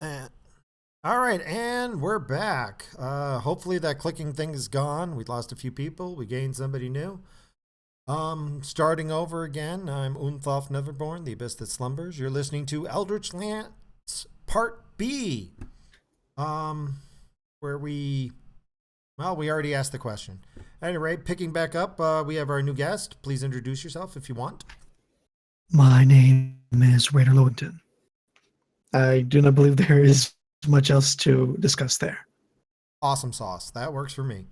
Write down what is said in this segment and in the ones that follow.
Uh, all right, and we're back. Hopefully that clicking thing is gone. We lost a few people. We gained somebody new. Starting over again. I'm Unthoff Neverborn, the abyss that slumbers. You're listening to Eldritch Rants Part B. Um, where we already asked the question. At any rate, picking back up, we have our new guest. Please introduce yourself if you want. My name is Raider Lewington. I do not believe there is much else to discuss there. Awesome sauce. That works for me.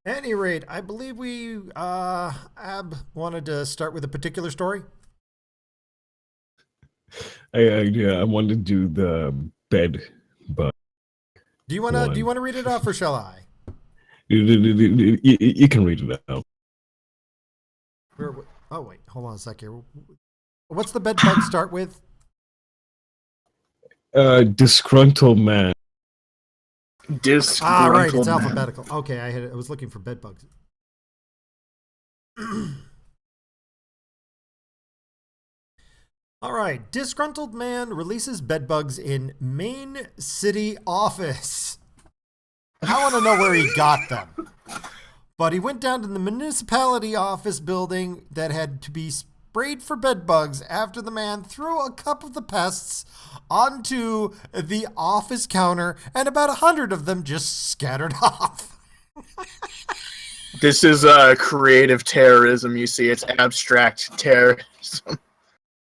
At any rate, I believe Ab wanted to start with a particular story. I wanted to do the bed bug. Do you wanna read it off or shall I? You can read it out. Oh wait, hold on a sec here. What's the bed bug start with? Disgruntled man. Ah, right, it's alphabetical. Okay, I was looking for bed bugs. All right, disgruntled man releases bed bugs in main city office. I want to know where he got them. But he went down to the municipality office building that had to be sprayed for bed bugs after the man threw a cup of the pests onto the office counter and about 100 of them just scattered off. This is creative terrorism, you see. It's abstract terrorism.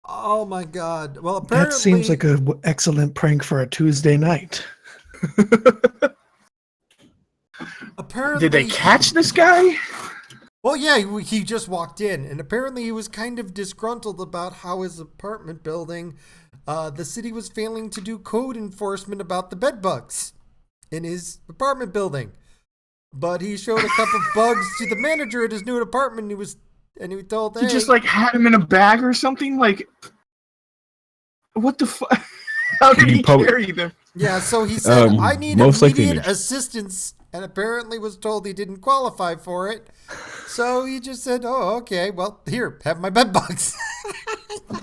Oh my god. Well, apparently... That seems like an excellent prank for a Tuesday night. Apparently... Did they catch this guy? Well, yeah, he just walked in, and apparently he was kind of disgruntled about how his apartment building, the city was failing to do code enforcement about the bed bugs in his apartment building. But he showed a couple of bugs to the manager at his new apartment, and he told, hey... He just, had him in a bag or something? What the fuck? How did he carry them? Yeah, so he said, I need most immediate assistance, and apparently was told he didn't qualify for it. So he just said, oh, okay, well, here, have my bed bugs.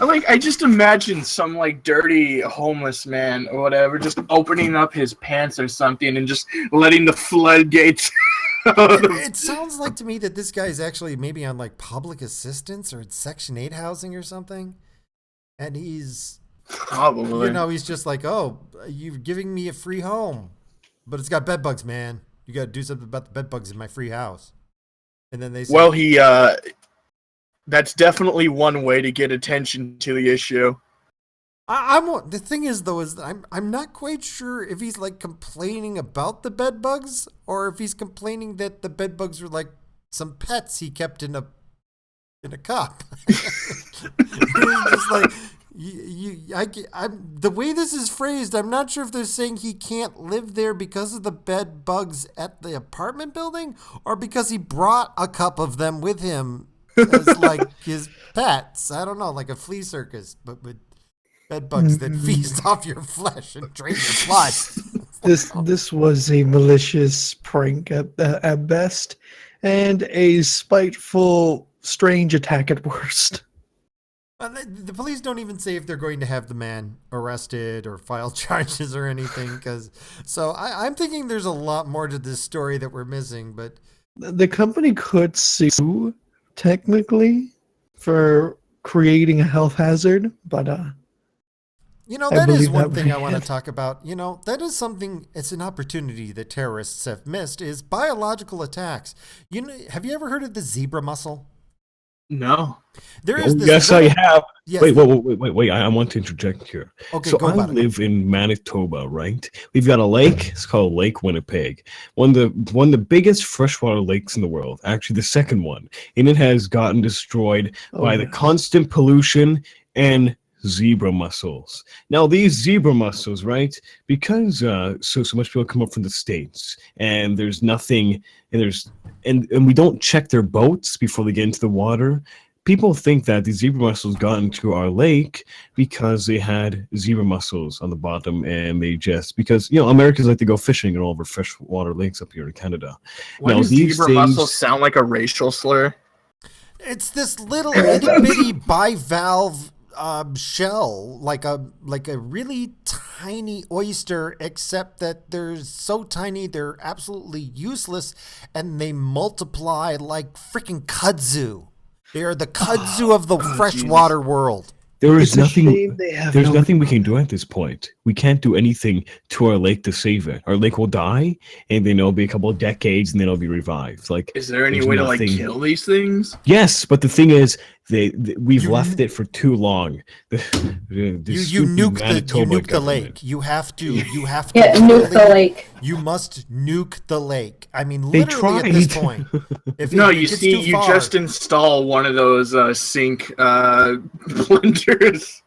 I just imagine some, dirty homeless man or whatever just opening up his pants or something and just letting the floodgates... It sounds like to me that this guy is actually maybe on, public assistance or Section 8 housing or something. And he's... Probably. He's just like, oh, you're giving me a free home. But it's got bed bugs, man. You got to do something about the bed bugs in my free house. And then they said... Well, that's definitely one way to get attention to the issue. The thing is, though, is I'm not quite sure if he's, complaining about the bed bugs or if he's complaining that the bed bugs were, some pets he kept in a cup. He's just like... the way this is phrased, I'm not sure if they're saying he can't live there because of the bed bugs at the apartment building or because he brought a cup of them with him as his pets. I don't know, like a flea circus, but with bed bugs that feast off your flesh and drain your blood. This was a malicious prank at best, and a spiteful, strange attack at worst. The police don't even say if they're going to have the man arrested or file charges or anything. So I'm thinking there's a lot more to this story that we're missing. But the company could sue, technically, for creating a health hazard. But that is one thing I want to talk about. That is something. It's an opportunity that terrorists have missed is biological attacks. Have you ever heard of the zebra mussel? No. There is this yes, I have. Yes. Wait. I want to interject here. Okay, so go I about live in Manitoba, right? We've got a lake. It's called Lake Winnipeg. One of the biggest freshwater lakes in the world. Actually, the second one. And it has gotten destroyed by the constant pollution and zebra mussels. Now these zebra mussels, right? Because so much people come up from the States and there's nothing and we don't check their boats before they get into the water. People think that these zebra mussels got into our lake because they had zebra mussels on the bottom, and they just because Americans like to go fishing in all of our freshwater lakes up here in Canada. Why does zebra mussels sound like a racial slur? It's this little itty bitty bivalve shell, like a really tiny oyster, except that they're so tiny they're absolutely useless, and they multiply like freaking kudzu. They are the kudzu of the freshwater world. There is It's a shame nothing. they have There's no- nothing we can do at this point. We can't do anything to our lake to save it. Our lake will die, and then it'll be a couple of decades, and then it'll be revived. Like, Is there any there's way to like nothing- kill these things? Yes, but the thing is, we've You- left it for too long. The You stupid nuke Manitoba the government. lake. You have to Yeah, nuke the literally- lake. You must nuke the lake. I mean, They literally at this tried. point. If No, it you gets see, too you far- just install one of those sink blenders.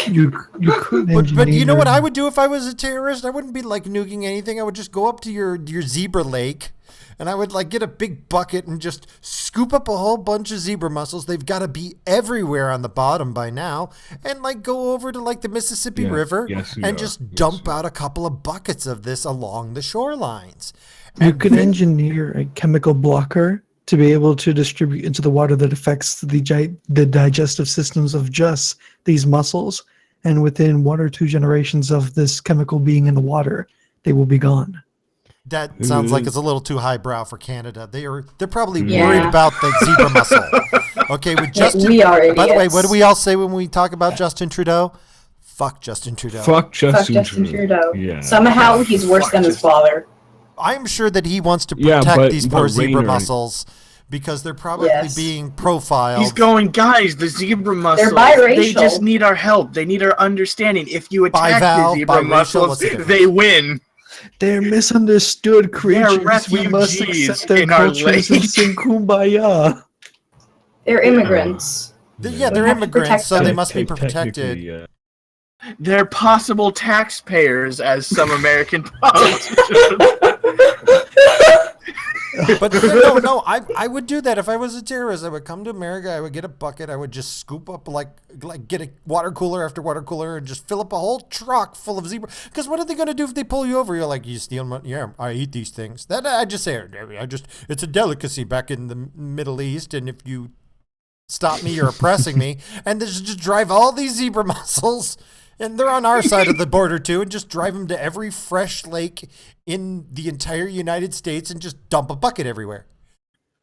You could But you know what I engineer- would do if I was a terrorist? I wouldn't be like nuking anything. I would just go up to your zebra lake, and I would like get a big bucket and just scoop up a whole bunch of zebra mussels. They've got to be everywhere on the bottom by now, and like go over to like the Mississippi Yeah, River yes, we and are. just Yes, dump we are. out a couple of buckets of this along the shorelines. You And could then- engineer a chemical blocker to be able to distribute into the water that affects the digestive systems of just these mussels. And within 1 or 2 generations of this chemical being in the water, they will be gone. That sounds like it's a little too highbrow for Canada. They're probably Yeah. worried about the zebra mussel. Okay, with Justin. we are By the way, idiots. what do we all say when we talk about Justin Trudeau? Fuck Justin Trudeau. Fuck Fuck Justin, Justin Trudeau. Yeah. Somehow he's worse Fuck than his Justin. father. I'm sure that he wants to Yeah, protect but- these but poor zebra Rainer- mussels because they're probably Yes. being profiled. He's going, guys, the zebra mussels, biracial. they just need our help. They need our understanding. If you attack Bival, the zebra biracial, mussels, what's the difference? they win. They're misunderstood creatures. We must refugees accept their in our cultures and lake. sing kumbaya. They're immigrants. Yeah, they're We have to immigrants, protect so they them. must be Technically, protected. yeah. They're possible taxpayers, as some American politicians. But no, I would do that if I was a terrorist. I would come to America. I would get a bucket. I would just scoop up like get a water cooler after water cooler and just fill up a whole truck full of zebra. Because what are they going to do if they pull you over? You're like, you steal my, yeah, I eat these things. That I just say, it's a delicacy back in the Middle East, and if you stop me, you're oppressing me. And just drive all these zebra mussels. And they're on our side of the border too, and just drive them to every fresh lake in the entire United States and just dump a bucket everywhere.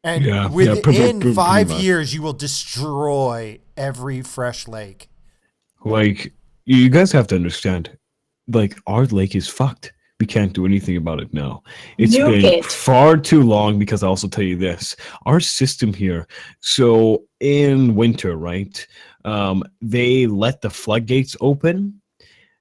And Yeah, within pretty 5 much. years, you will destroy every fresh lake. Like, you guys have to understand, like, our lake is fucked. We can't do anything about it now. It's Nuke been it. far too long because I'll also tell you this. Our system here, so in winter, right, they let the floodgates open.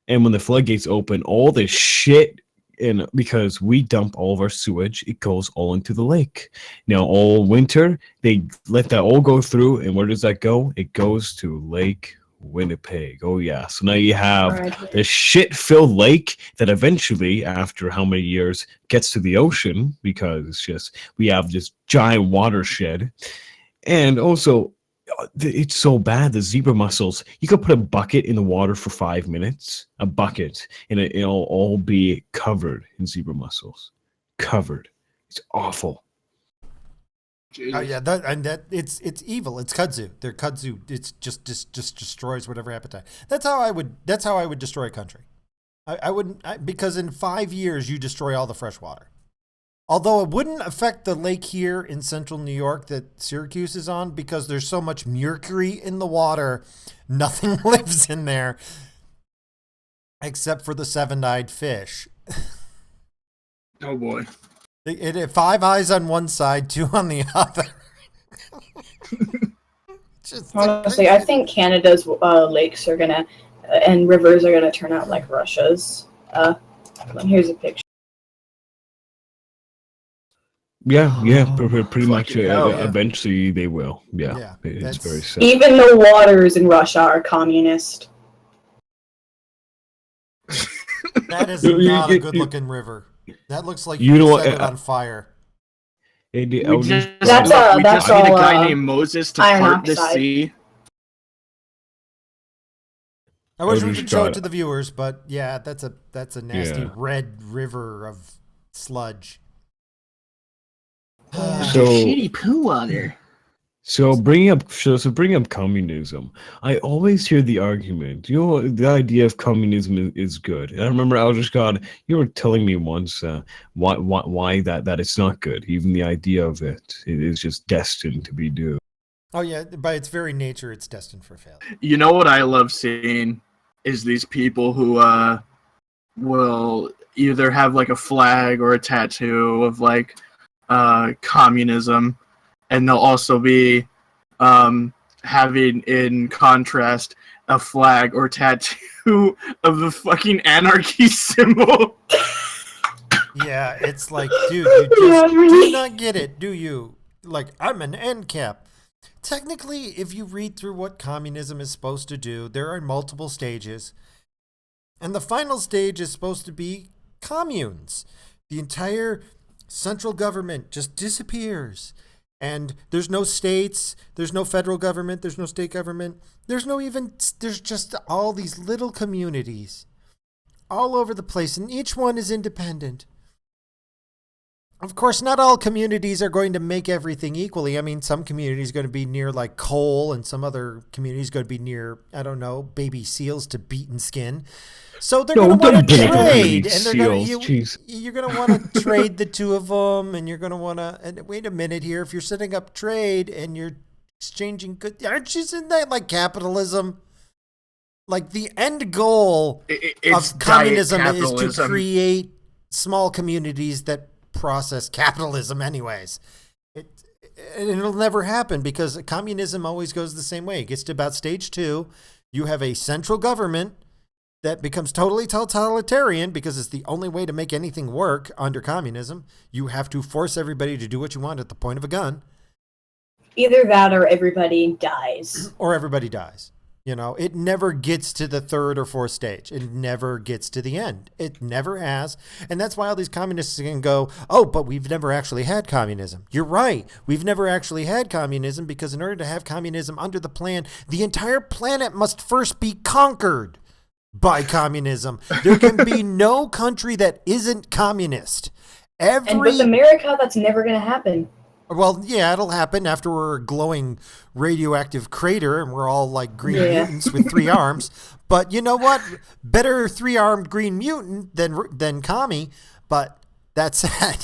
And when the floodgates open, all this shit, and because we dump all of our sewage, it goes all into the lake. Now, all winter, they let that all go through. And where does that go? It goes to Lake Winnipeg. Oh, yeah. So now you have Alright. this shit-filled lake that eventually, after how many years, gets to the ocean because it's just we have this giant watershed. And also, it's so bad, the zebra mussels. You could put a bucket in the water for 5 minutes, a bucket, and it'll all be covered in zebra mussels. Covered. It's awful. Oh yeah, it's evil. It's kudzu. They're kudzu. It's just destroys whatever appetite. That's how I would destroy a country. I wouldn't because in 5 years you destroy all the fresh water. Although it wouldn't affect the lake here in central New York that Syracuse is on because there's so much mercury in the water, nothing lives in there except for the seven-eyed fish. Oh boy. It had 5 eyes on one side, 2 on the other. Just Honestly, I think Canada's lakes are gonna and rivers are gonna turn out like Russia's. Here's a picture. Yeah, pretty much. Fucking hell, yeah. Eventually, they will. Yeah, Yeah, it's that's- very sad. Even the waters in Russia are communist. That is You- not a you- good-looking river. That looks like You you know what, set it on fire. And the We elders- just, That's we that's just need a all, guy named Moses to iron part the oxide. sea. I wish we Eldritch could show it God. to the viewers, but yeah, that's a nasty Yeah. red river of sludge. So- poo water. So bringing up communism, I always hear the argument. The idea of communism is good. And I remember Eldritch God, you were telling me once why that it's not good. Even the idea of it is just destined to be doomed. Oh yeah, by its very nature, it's destined for failure. You know what I love seeing is these people who will either have like a flag or a tattoo of like communism, and they'll also be having in contrast a flag or tattoo of the fucking anarchy symbol. Yeah, it's like, dude, you just do not get it, do you? Like, I'm an end cap. Technically, if you read through what communism is supposed to do, there are multiple stages. And the final stage is supposed to be communes. The entire central government just disappears. And there's no states, there's no federal government, there's no state government. There's just all these little communities all over the place, and each one is independent. Of course, not all communities are going to make everything equally. I mean, some communities are going to be near like coal, and some other communities are going to be near, I don't know, baby seals to beaten skin. So they're going to want to trade, and you're going to want to trade the two of them, and you're going to want to. And wait a minute here, if you're setting up trade and you're exchanging goods, isn't that like capitalism? Like the end goal of communism is to create small communities that process capitalism anyways. And it'll never happen because communism always goes the same way. It gets to about stage 2. You have a central government that becomes totally totalitarian because it's the only way to make anything work under communism. You have to force everybody to do what you want at the point of a gun. Either that or everybody dies. Or everybody dies. You know, it never gets to the 3rd or 4th stage. It never gets to the end. It never has. And that's why all these communists can go, oh, but we've never actually had communism. You're right. We've never actually had communism because in order to have communism under the plan, the entire planet must first be conquered by communism. There can be no country that isn't communist. And with America, that's never going to happen. Well, yeah, it'll happen after we're a glowing radioactive crater and we're all like green mutants with 3 arms. But you know what? Better 3-armed green mutant than commie. But that's sad.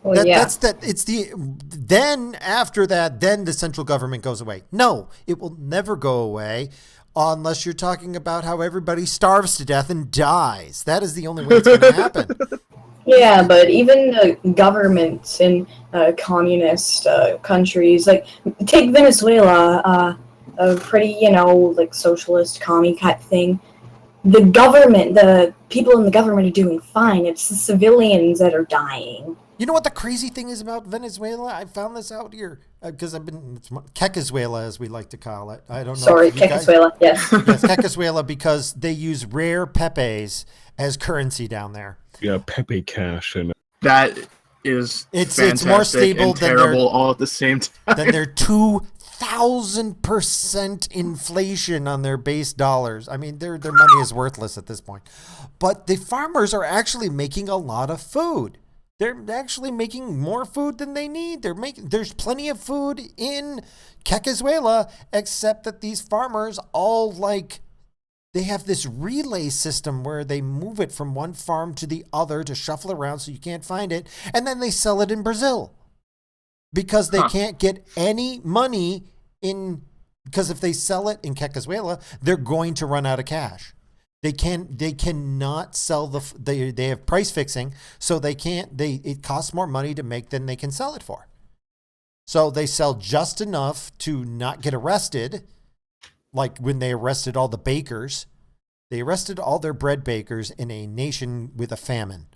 Well, Then after that, then the central government goes away. No, it will never go away unless you're talking about how everybody starves to death and dies. That is the only way it's going to happen. Yeah, but even governments in communist countries, like take Venezuela, a pretty, like socialist commie type thing. The government, the people in the government are doing fine. It's the civilians that are dying. You know what the crazy thing is about Venezuela? I found this out here because it's Quequezuela, as we like to call it. I don't know. Sorry, Quequezuela, yes. Yes, Quequezuela, because they use rare pepes as currency down there. Yeah, Pepe Cash, and that is it's more stable and terrible all at the same time. Than their 2,000% inflation on their base dollars. I mean, their money is worthless at this point. But the farmers are actually making a lot of food. They're actually making more food than they need. There's plenty of food in Quequezuela, except that these farmers all they have this relay system where they move it from one farm to the other to shuffle around so you can't find it. And then they sell it in Brazil because they can't get any money because if they sell it in Quequezuela, they're going to run out of cash. They cannot sell they have price fixing, so it costs more money to make than they can sell it for. So they sell just enough to not get arrested. Like when they arrested all the bakers, they arrested all their bread bakers in a nation with a famine.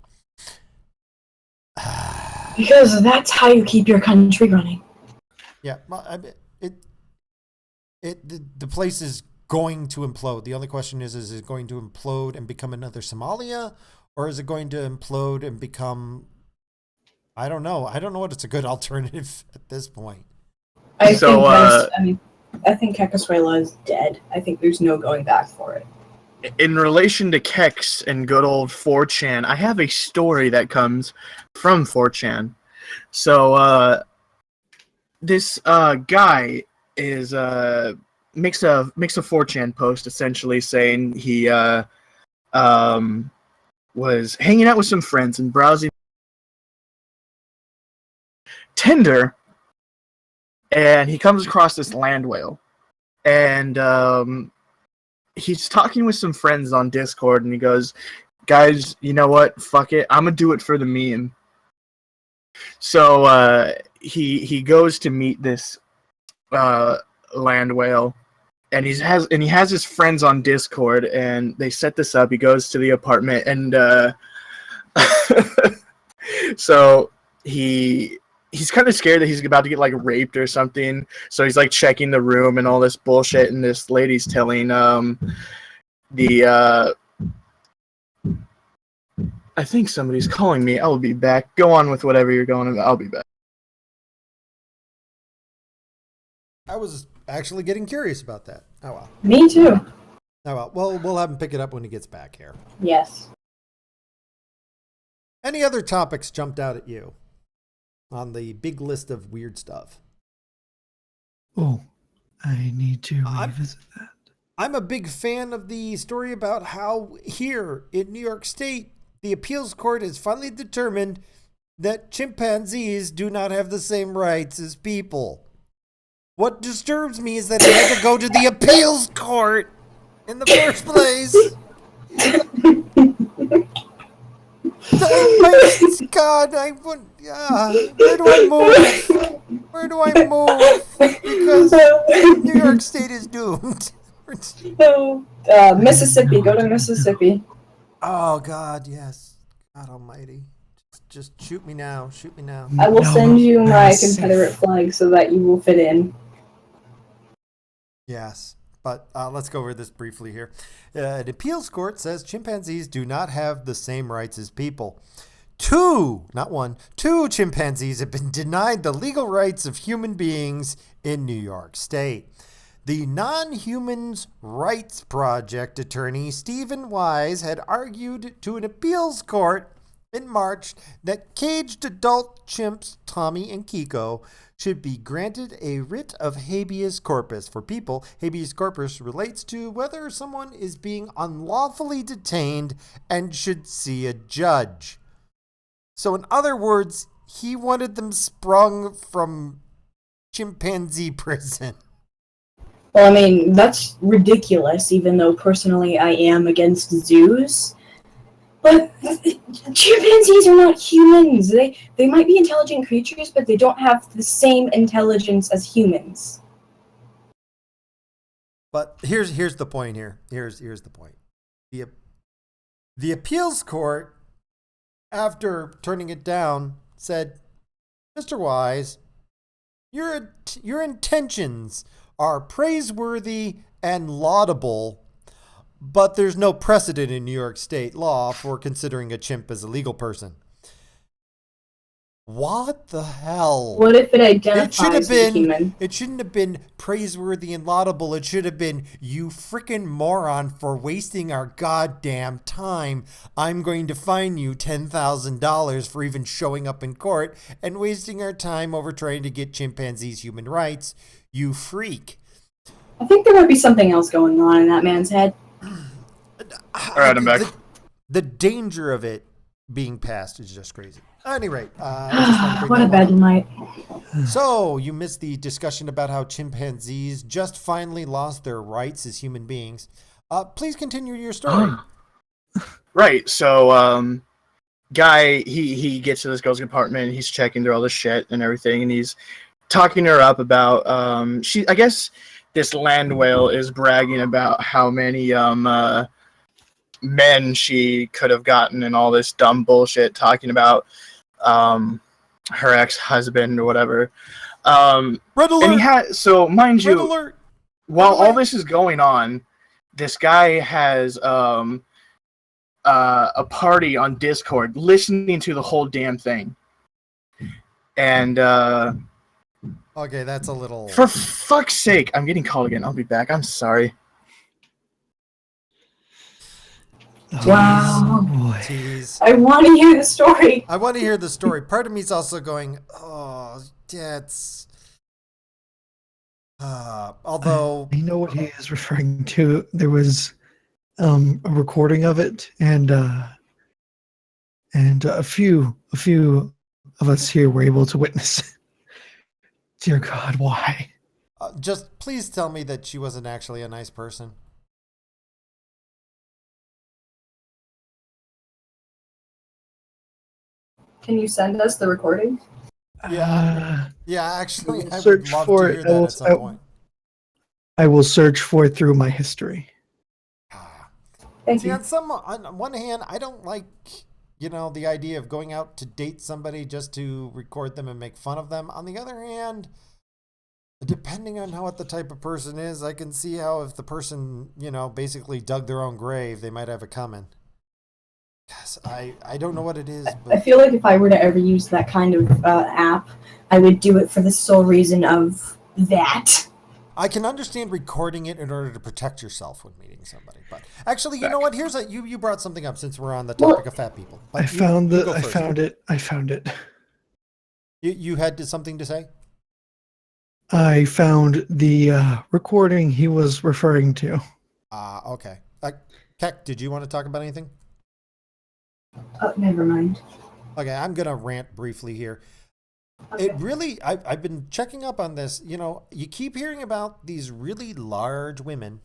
Because that's how you keep your country running. Yeah, the place is going to implode. The only question is it going to implode and become another Somalia, or is it going to implode and become? I don't know. I don't know what it's a good alternative at this point. I think Quequezuela is dead. I think there's no going back for it. In relation to Kex and good old 4chan, I have a story that comes from 4chan. So, this guy is makes a 4chan post essentially saying he was hanging out with some friends and browsing Tinder, and he comes across this land whale, and he's talking with some friends on Discord, and he goes, "Guys, you know what? Fuck it, I'm gonna do it for the meme." So he goes to meet this land whale, and he has his friends on Discord, and they set this up. He goes to the apartment, and so he's kind of scared that he's about to get like raped or something. So he's like checking the room and all this bullshit, and this lady's telling the I think somebody's calling me. I'll be back. Go on with whatever you're going about. I'll be back. I was actually getting curious about that. Oh well. Me too. Oh well. Well, we'll have him pick it up when he gets back here. Yes. Any other topics jumped out at you on the big list of weird stuff? Oh, I need to revisit that. I'm a big fan of the story about how here in New York State, the appeals court has finally determined that chimpanzees do not have the same rights as people. What disturbs me is that it had to go to the appeals court in the first place. God, I would. Where do I move? Where do I move? Because New York State is doomed. Mississippi. Go to Mississippi. Oh God, yes. God Almighty. Just shoot me now. Shoot me now. I will send you my Confederate flag so that you will fit in. Yes, but let's go over this briefly here. An appeals court says chimpanzees do not have the same rights as people. Two chimpanzees have been denied the legal rights of human beings in New York State. The Non-Humans Rights Project attorney Stephen Wise had argued to an appeals court in March that caged adult chimps Tommy and Kiko should be granted a writ of habeas corpus. For people, habeas corpus relates to whether someone is being unlawfully detained and should see a judge. So in other words, he wanted them sprung from chimpanzee prison. Well, I mean, that's ridiculous, even though personally I am against zoos. But chimpanzees are not humans. They might be intelligent creatures, but they don't have the same intelligence as humans. But here's the point here. Here's the point. The appeals court, after turning it down, said, Mr. Wise, your intentions are praiseworthy and laudable, but there's no precedent in New York State law for considering a chimp as a legal person. What the hell? What if it identifies as a human? It shouldn't have been praiseworthy and laudable. It should have been, you frickin' moron, for wasting our goddamn time. I'm going to fine you $10,000 for even showing up in court and wasting our time over trying to get chimpanzees human rights. You freak. I think there might be something else going on in that man's head. All right, I'm back. The danger of it being passed is just crazy. At any rate, what a bad night. So you missed the discussion about how chimpanzees just finally lost their rights as human beings. Please continue your story. Right. So, guy, he gets to this girl's apartment, and he's checking through all the shit and everything, and he's talking her up about I guess this land whale is bragging about how many men she could have gotten and all this dumb bullshit, talking about her ex-husband or whatever. Red alert! And he had, so mind Red you, alert! while all this is going on, this guy has a party on Discord listening to the whole damn thing. And okay, that's a little... For fuck's sake, I'm getting called again. I'll be back. I'm sorry. Wow. Boy. Jeez. I want to hear the story. I want to hear the story. Part of me is also going, oh, that's... Although, I know what he is referring to. There was a recording of it, and a few of us here were able to witness it. Dear God, why? just please tell me that she wasn't actually a nice person. Can you send us the recording? Yeah, yeah. I Actually, will I would search love to for hear it. that at some point. I will search for it through my history. Thank See, you. on one hand, I don't like, the idea of going out to date somebody just to record them and make fun of them. On the other hand, depending on what the type of person is, I can see how if the person, basically dug their own grave, they might have it coming. Yes, I don't know what it is, I but feel like if I were to ever use that kind of app, I would do it for the sole reason of that. I can understand recording it in order to protect yourself when meeting somebody. But actually, you know Back. what? Here's you brought something up since we're on the Well, topic of fat people. I But found you the. go I first. found it. I found it. You had something to say? I found the recording he was referring to. Okay. Keck, did you want to talk about anything? Oh, never mind. Okay, I'm gonna rant briefly here. Okay. It really, I've been checking up on this. You keep hearing about these really large women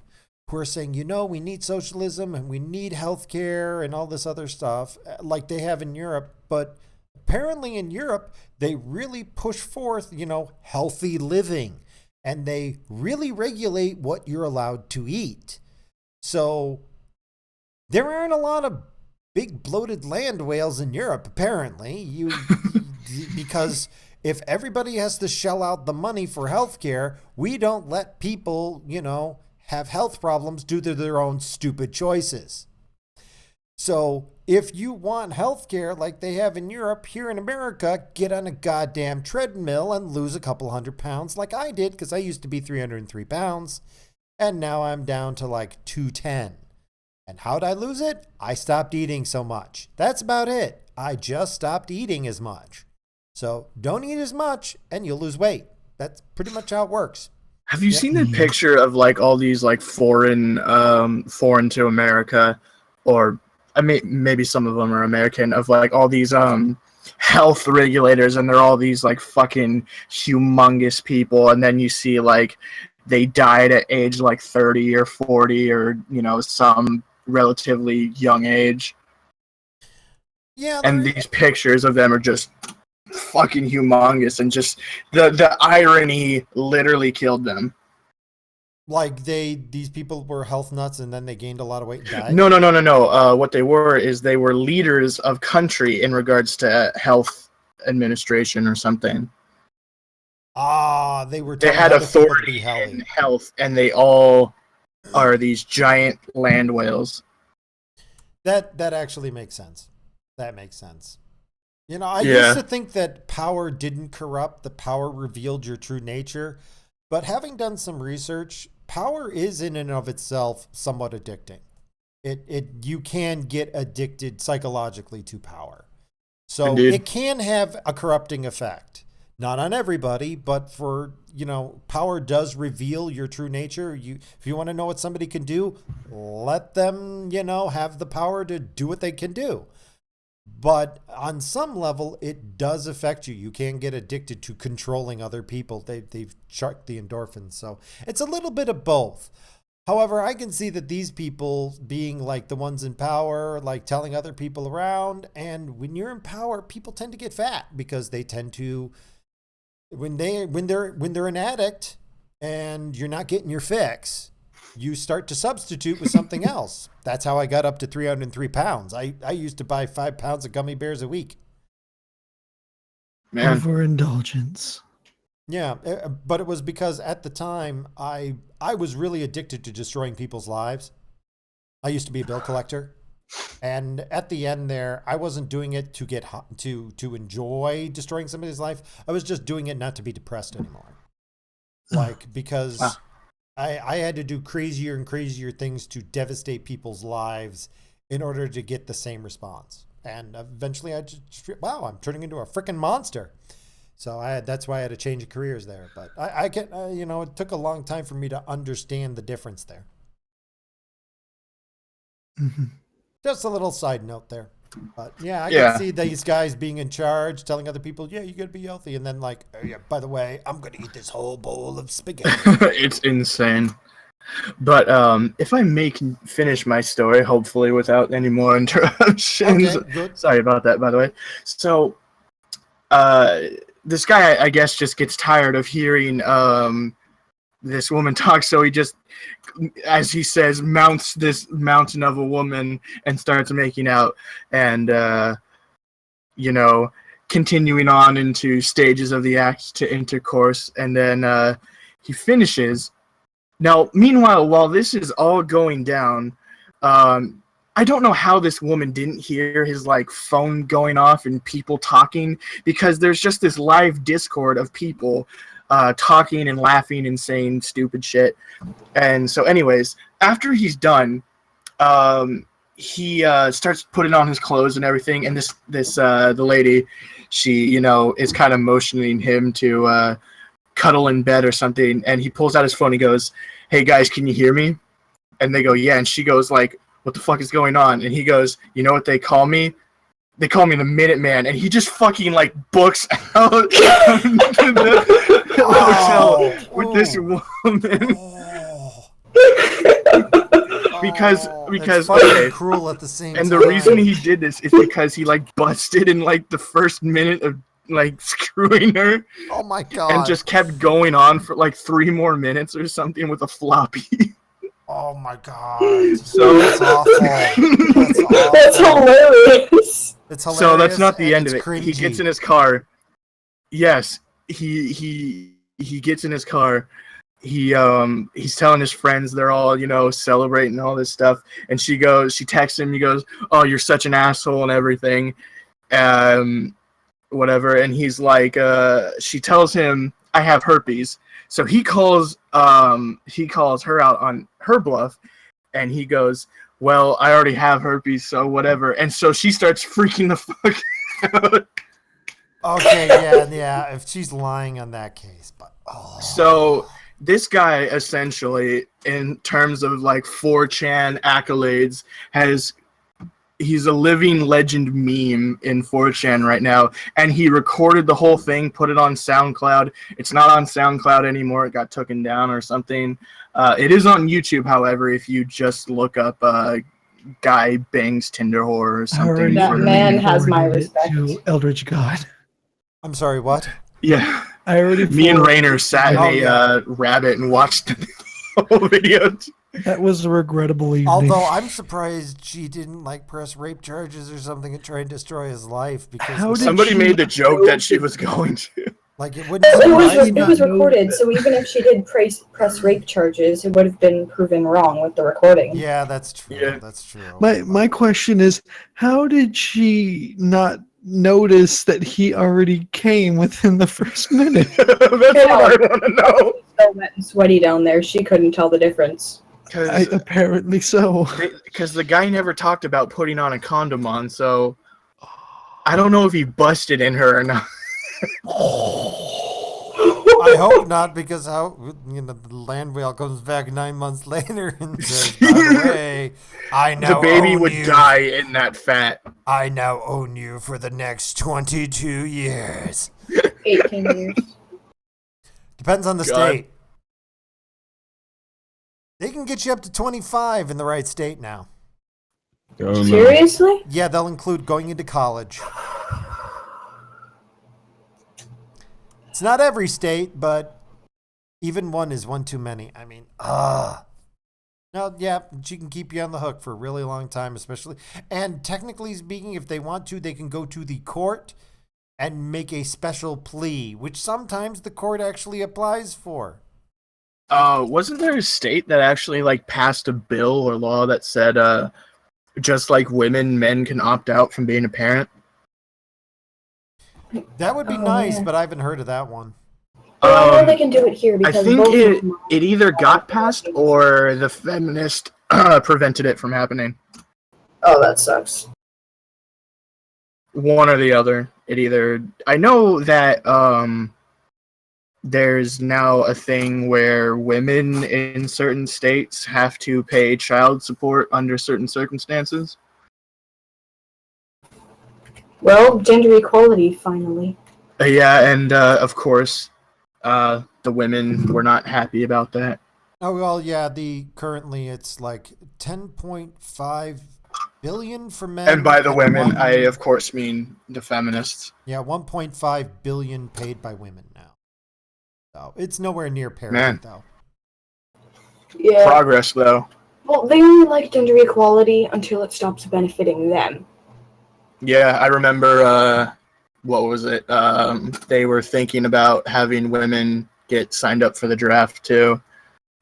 who are saying, we need socialism and we need healthcare and all this other stuff like they have in Europe. But apparently in Europe, they really push forth, healthy living, and they really regulate what you're allowed to eat. So there aren't a lot of big bloated land whales in Europe, apparently. Because if everybody has to shell out the money for healthcare, we don't let people, have health problems due to their own stupid choices. So if you want healthcare like they have in Europe, here in America, get on a goddamn treadmill and lose a couple 100 pounds like I did, because I used to be 303 pounds and now I'm down to like 210. And how'd I lose it? I stopped eating so much. That's about it. I just stopped eating as much. So don't eat as much and you'll lose weight. That's pretty much how it works. Have you Yeah. seen the picture of like all these like foreign to America, or I mean maybe some of them are American, of like all these health regulators, and they're all these like fucking humongous people, and then you see like they died at age like 30 or 40 or some relatively young age, Yeah, and these pictures of them are just fucking humongous, and just the irony literally killed them. like these people were health nuts and then they gained a lot of weight and died. No. What they were is they were leaders of country in regards to health administration or something. They were They telling had other people to authority be in healthy. health, and they all are these giant land whales. That actually makes sense. That makes sense. I Yeah. used to think that power didn't corrupt, the power revealed your true nature. But having done some research, power is in and of itself somewhat addicting. You can get addicted psychologically to power. So Indeed. it can have a corrupting effect. Not on everybody, but for, power does reveal your true nature. If you want to know what somebody can do, let them, have the power to do what they can do. But on some level, it does affect you. You can get addicted to controlling other people. They've charted the endorphins. So it's a little bit of both. However, I can see that these people being like the ones in power, like telling other people around. And when you're in power, people tend to get fat because they tend to, when they're an addict and you're not getting your fix, you start to substitute with something else. That's how I got up to 303 pounds. I used to buy 5 pounds of gummy bears a week. Man. Overindulgence. Yeah, but it was because at the time I was really addicted to destroying people's lives. I used to be a bill collector. And at the end there, I wasn't doing it to get to enjoy destroying somebody's life. I was just doing it not to be depressed anymore. Like, because I had to do crazier and crazier things to devastate people's lives in order to get the same response. And eventually I'm turning into a freaking monster. So that's why I had to change careers there. But I can, it took a long time for me to understand the difference there. Mm-hmm. Just a little side note there. But yeah, I Yeah. can see these guys being in charge, telling other people, yeah, you got to be healthy. And then like, oh, yeah, by the way, I'm going to eat this whole bowl of spaghetti. It's insane. But if I finish my story, hopefully without any more interruptions. Okay, good. Sorry about that, by the way. So, this guy, I guess, just gets tired of hearing this woman talk, so he just, as he says, mounts this mountain of a woman and starts making out, and continuing on into stages of the act to intercourse, and then he finishes. Now, meanwhile, while this is all going down, I don't know how this woman didn't hear his phone going off and people talking, because there's just this live Discord of people talking and laughing and saying stupid shit. And so, anyways, after he's done, he starts putting on his clothes and everything. And the lady, she is kind of motioning him to cuddle in bed or something, and he pulls out his phone. He goes, "Hey guys, can you hear me?" And they go, "Yeah." And she goes like, "What the fuck is going on?" And he goes, "You know what they call me? They call me the Minuteman." And he just fucking books out to the hotel with this woman. because it's fucking okay, cruel at the same and time. the reason he did this is because he busted in the first minute of screwing her. Oh my god. And just kept going on for 3 more minutes or something with a floppy. Oh my god. So that's awful. That's awful. That's hilarious. It's hilarious. So that's not the end it's of it. cringy. He gets in his car. Yes, he gets in his car. He's telling his friends, they're all celebrating all this stuff, and she texts him. He goes, "Oh, you're such an asshole," and everything. Whatever, and he's like, she tells him, "I have herpes." So he calls her out on her bluff, and he goes, "Well, I already have herpes, so whatever." And so she starts freaking the fuck out. Okay, yeah, if she's lying on that case, but So this guy essentially, in terms of 4chan accolades, he's a living legend meme in 4chan right now, and he recorded the whole thing, put it on SoundCloud. It's not on SoundCloud anymore. It got taken down or something. It is on YouTube, however, if you just look up Guy Bangs Tinder Whore or something. That man has my respect. To Eldritch God. I'm sorry, what? Yeah. I already. Me and Rainer sat in a rabbit and watched the whole video. That was a regrettable evening. Although I'm surprised she didn't press rape charges or something and try and destroy his life, because Somebody made the joke that she was going to. it wouldn't It was recorded, so even if she did press rape charges, it would have been proven wrong with the recording. Yeah, that's true. Yeah. That's true. My question is, how did she not notice that he already came within the first minute? That's what I want to know. So wet and sweaty down there, she couldn't tell the difference. Apparently so. Because the guy never talked about putting on a condom on, so I don't know if he busted in her or not. I hope not, because the land whale comes back 9 months later and says, "By the way, I now The baby own would you. die in that fat. I now own you for the next 22 years." 18 years. Depends on the God. state. They can get you up to 25 in the right state now. Oh, no. Seriously? Yeah, they'll include going into college. It's not every state, but even one is one too many. I mean, No, yeah, she can keep you on the hook for a really long time, especially. And technically speaking, if they want to, they can go to the court and make a special plea, which sometimes the court actually applies for. Wasn't there a state that actually passed a bill or law that said just like women, men can opt out from being a parent? That would be nice, but I haven't heard of that one. Well, I know they can do it here I because think both it either got passed or the feminist prevented it from happening. Oh, that sucks. One or the other. I know that there's now a thing where women in certain states have to pay child support under certain circumstances. Well, gender equality, finally. Yeah, and of course, the women were not happy about that. Oh well, yeah. Currently it's like 10.5 billion for men, And by the women, one, I of course mean the feminists. yeah, 1.5 billion paid by women now. So it's nowhere near parity, Man. though. Yeah. Progress, though. Well, they only like gender equality until it stops benefiting them. Yeah, I remember. What was it? They were thinking about having women get signed up for the draft too,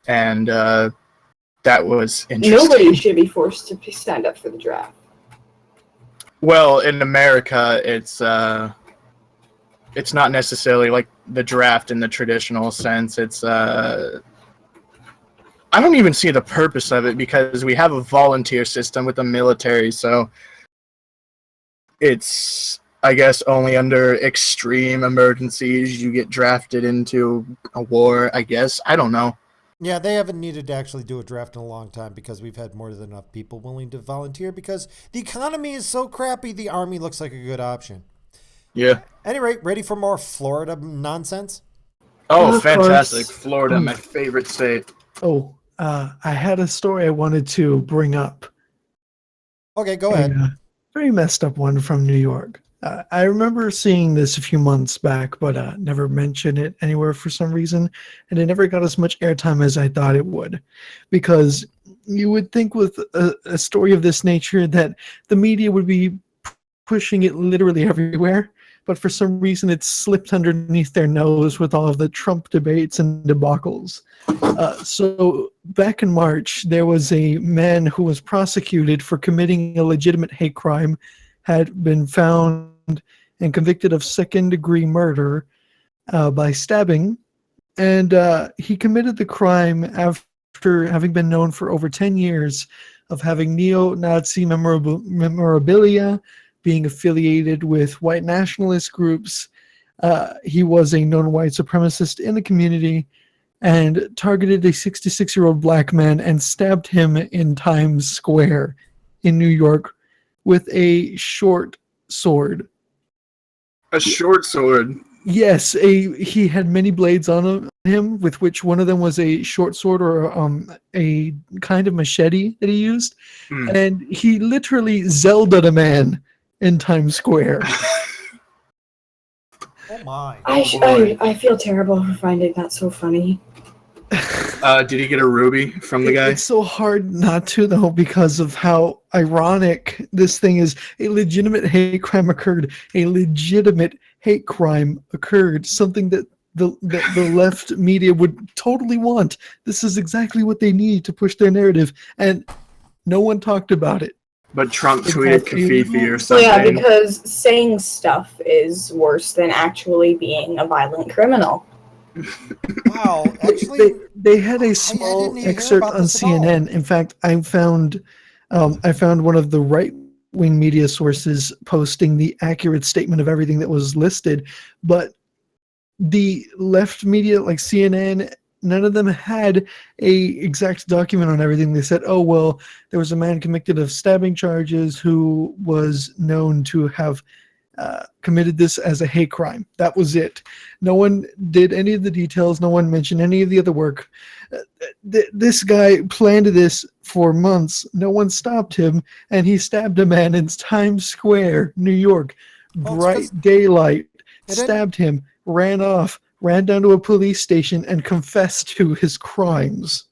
and that was interesting. Nobody should be forced to stand up for the draft. Well, in America, it's not necessarily like the draft in the traditional sense. It's I don't even see the purpose of it because we have a volunteer system with the military, so it's, I guess, only under extreme emergencies you get drafted into a war, I guess. I don't know. Yeah, they haven't needed to actually do a draft in a long time because we've had more than enough people willing to volunteer because the economy is so crappy, the Army looks like a good option. Yeah. Anyway, ready for more Florida nonsense? Oh, Of fantastic. course. Florida, my favorite state. Oh, I had a story I wanted to bring up. Okay, go ahead. A very messed up one from New York. I remember seeing this a few months back, but never mentioned it anywhere for some reason, and it never got as much airtime as I thought it would. Because you would think with a story of this nature that the media would be pushing it literally everywhere, but for some reason it slipped underneath their nose with all of the Trump debates and debacles. So back in March, there was a man who was prosecuted for committing a legitimate hate crime, had been found and convicted of second-degree murder by stabbing, and he committed the crime after having been known for over 10 years of having neo-Nazi memorabilia, being affiliated with white nationalist groups. He was a known white supremacist in the community and targeted a 66-year-old black man and stabbed him in Times Square in New York with a short sword. A short sword. Yes, he had many blades on him, with which one of them was a short sword or a kind of machete that he used. And he literally Zelda'd a man in Times Square. Oh my. I feel terrible for finding that so funny. Did he get a ruby from the guy? It's so hard not to, though, because of how ironic this thing is. A legitimate hate crime occurred. A legitimate hate crime occurred. Something that the left media would totally want. This is exactly what they need to push their narrative, and no one talked about it. But Trump tweeted Kafifi or Well, something. yeah, because saying stuff is worse than actually being a violent criminal. Wow, actually, They had a I small didn't hear excerpt about on this at all. CNN. In fact, I found one of the right-wing media sources posting the accurate statement of everything that was listed, but the left media, like CNN, none of them had a exact document on everything. They said, oh, well, there was a man convicted of stabbing charges who was known to have committed this as a hate crime. That was it. No one did any of the details. No one mentioned any of the other work. This guy planned this for months. No one stopped him, and he stabbed a man in Times Square, New York. Well, Bright daylight. It didn't- Stabbed him, ran off, ran down to a police station, and confessed to his crimes.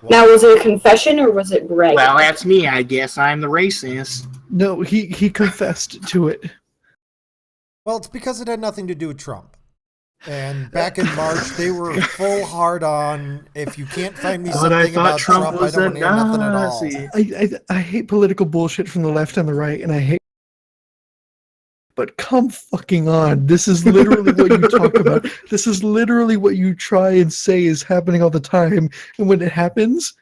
Now, was it a confession or was it bragging? Well, that's me. I guess I'm the racist. No, he confessed to it. Well, it's because it had nothing to do with Trump. And back in March, they were full hard on, if you can't find me But something I thought about Trump Trump, I was don't a want to hear nothing at all. Nazi. I hate political bullshit from the left and the right, and I hate. But come fucking on. This is literally what you talk about. This is literally what you try and say is happening all the time. And when it happens,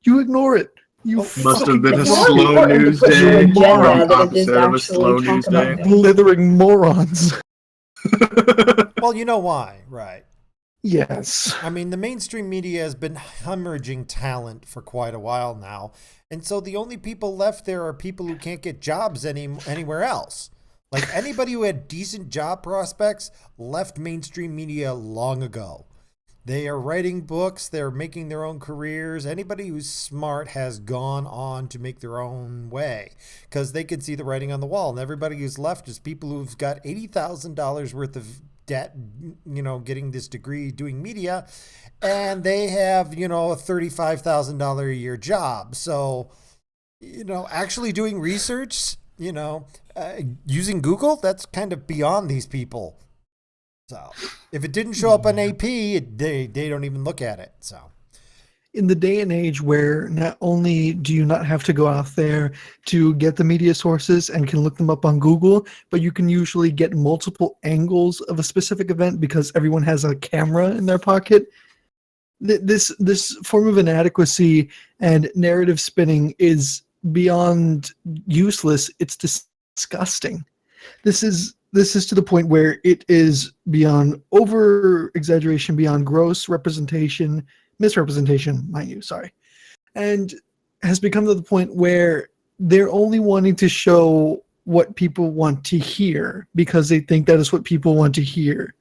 you ignore it. You Must have been a It's more slow important news to push your day. agenda Or than it is opposite of a actually slow talk news about day. things. blithering morons. Well, you know why, right? Yes. I mean, the mainstream media has been hemorrhaging talent for quite a while now. And so the only people left there are people who can't get jobs anywhere else. Like anybody who had decent job prospects left mainstream media long ago. They are writing books, they're making their own careers. Anybody who's smart has gone on to make their own way because they can see the writing on the wall. And everybody who's left is people who've got $80,000 worth of debt, getting this degree doing media, and they have, a $35,000 a year job. So, actually doing research, using Google, that's kind of beyond these people. So if it didn't show up on AP, they don't even look at it. So In the day and age where not only do you not have to go out there to get the media sources and can look them up on Google, but you can usually get multiple angles of a specific event because everyone has a camera in their pocket. This form of inadequacy and narrative spinning is beyond useless. It's disgusting. This is to the point where it is beyond over exaggeration, beyond gross misrepresentation, mind you, sorry, and has become to the point where they're only wanting to show what people want to hear because they think that is what people want to hear.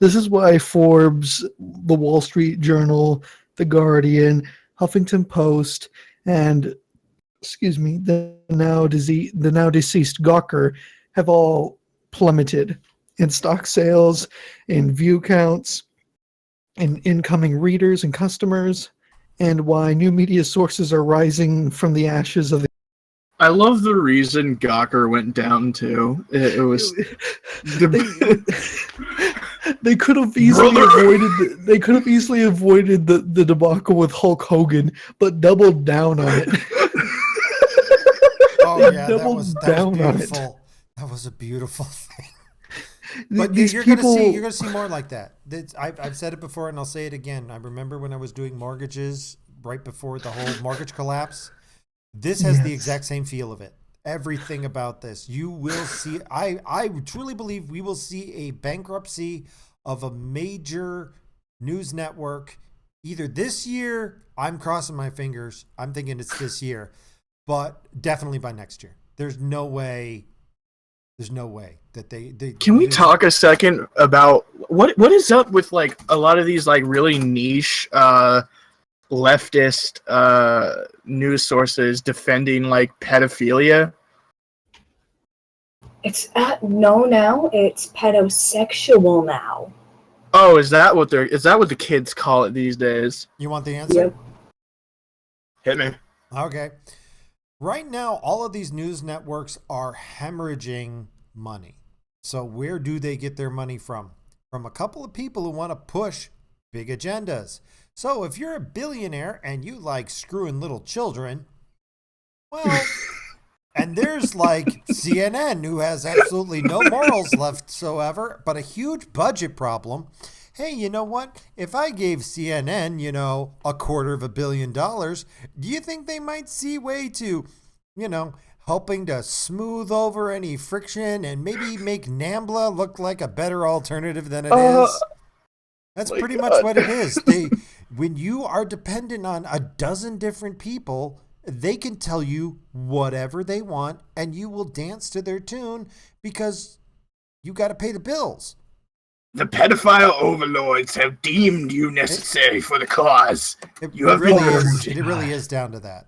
This is why Forbes, the Wall Street Journal, the Guardian, Huffington Post, and the now deceased Gawker have all plummeted in stock sales, in view counts, in incoming readers and customers, and why new media sources are rising from the ashes of the. I love the reason Gawker went down too. It was They could have easily avoided the debacle with Hulk Hogan, but doubled down on it. oh yeah, that doubled was down on it. beautiful. That was a beautiful thing. Th- But these you're people, gonna see more like that. I've said it before and I'll say it again. I remember when I was doing mortgages right before the whole mortgage collapse. This has the Yes. exact same feel of it. Everything about this. You will see, I truly believe we will see a bankruptcy of a major news network either this year. I'm crossing my fingers. I'm thinking it's this year, but definitely by next year. There's no way that they Can we talk a second about what is up with like a lot of these like really niche leftist news sources defending like pedophilia? It's now it's pedosexual now. Oh, is that what the kids call it these days? You want the answer? Yep. Hit me. Okay. Right now, all of these news networks are hemorrhaging money. So where do they get their money from? From a couple of people who want to push big agendas. So if you're a billionaire and you like screwing little children, well, and there's like CNN who has absolutely no morals whatsoever, but a huge budget problem. Hey, you know what? If I gave CNN, $250 million, do you think they might see a way to, helping to smooth over any friction and maybe make NAMBLA look like a better alternative than it is? That's pretty much what it is. When you are dependent on a dozen different people, they can tell you whatever they want and you will dance to their tune because you got to pay the bills. The pedophile overlords have deemed you necessary for the cause. It have really been is. urged. It really is down to that.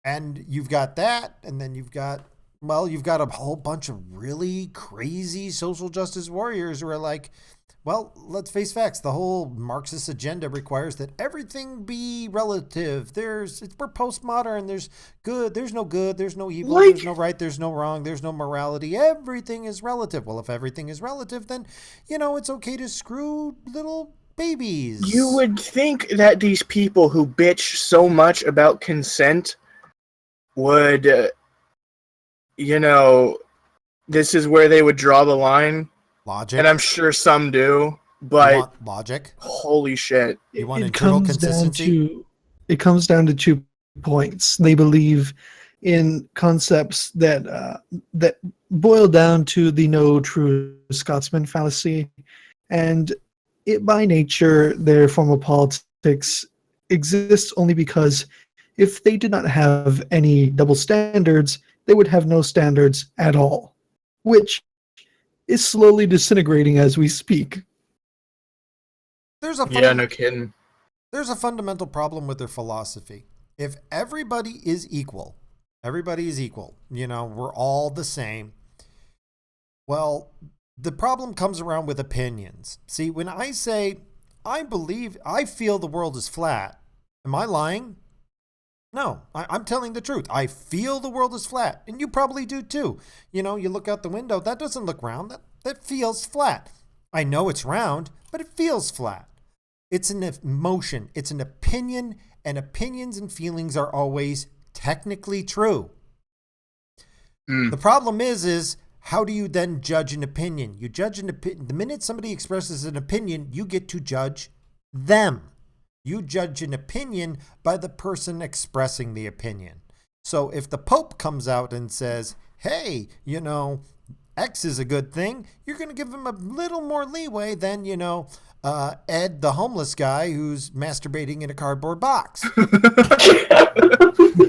And you've got that, and then you've got a whole bunch of really crazy social justice warriors who are like, well, let's face facts. The whole Marxist agenda requires that everything be relative. We're postmodern. There's no good, there's no evil, there's no right, there's no wrong, there's no morality. Everything is relative. Well, if everything is relative, then, it's okay to screw little babies. You would think that these people who bitch so much about consent would, this is where they would draw the line. Logic. And I'm sure some do, You but want logic. holy shit. You want it internal comes consistency. it comes down to two points. They believe in concepts that boil down to the no true Scotsman fallacy, and it by nature their form of politics exists only because if they did not have any double standards, they would have no standards at all, which is slowly disintegrating as we speak. There's a Yeah, no kidding. there's a fundamental problem with their philosophy. If everybody is equal, we're all the same. Well, the problem comes around with opinions. See, when I say, I feel the world is flat, am I lying? No, I'm telling the truth. I feel the world is flat, and you probably do too. You look out the window, that doesn't look round, that feels flat. I know it's round, but it feels flat. It's an emotion, it's an opinion, and opinions and feelings are always technically true. The problem is how do you then judge an opinion? You judge an opinion. The minute somebody expresses an opinion, you get to judge them. You judge an opinion by the person expressing the opinion. So if the Pope comes out and says, hey, X is a good thing, you're going to give him a little more leeway than, Ed, the homeless guy who's masturbating in a cardboard box.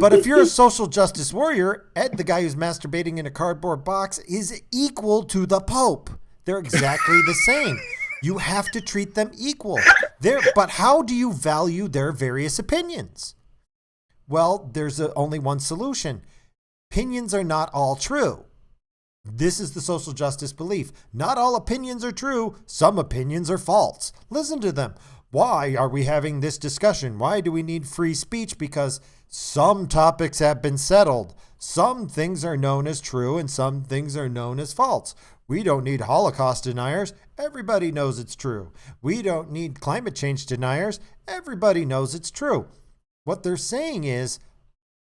But if you're a social justice warrior, Ed, the guy who's masturbating in a cardboard box, is equal to the Pope. They're exactly the same. You have to treat them equal. But how do you value their various opinions? Well, there's only one solution. Opinions are not all true. This is the social justice belief. Not all opinions are true. Some opinions are false. Listen to them. Why are we having this discussion? Why do we need free speech? Because some topics have been settled. Some things are known as true and some things are known as false. We don't need Holocaust deniers. Everybody knows it's true. We don't need climate change deniers. Everybody knows it's true. What they're saying is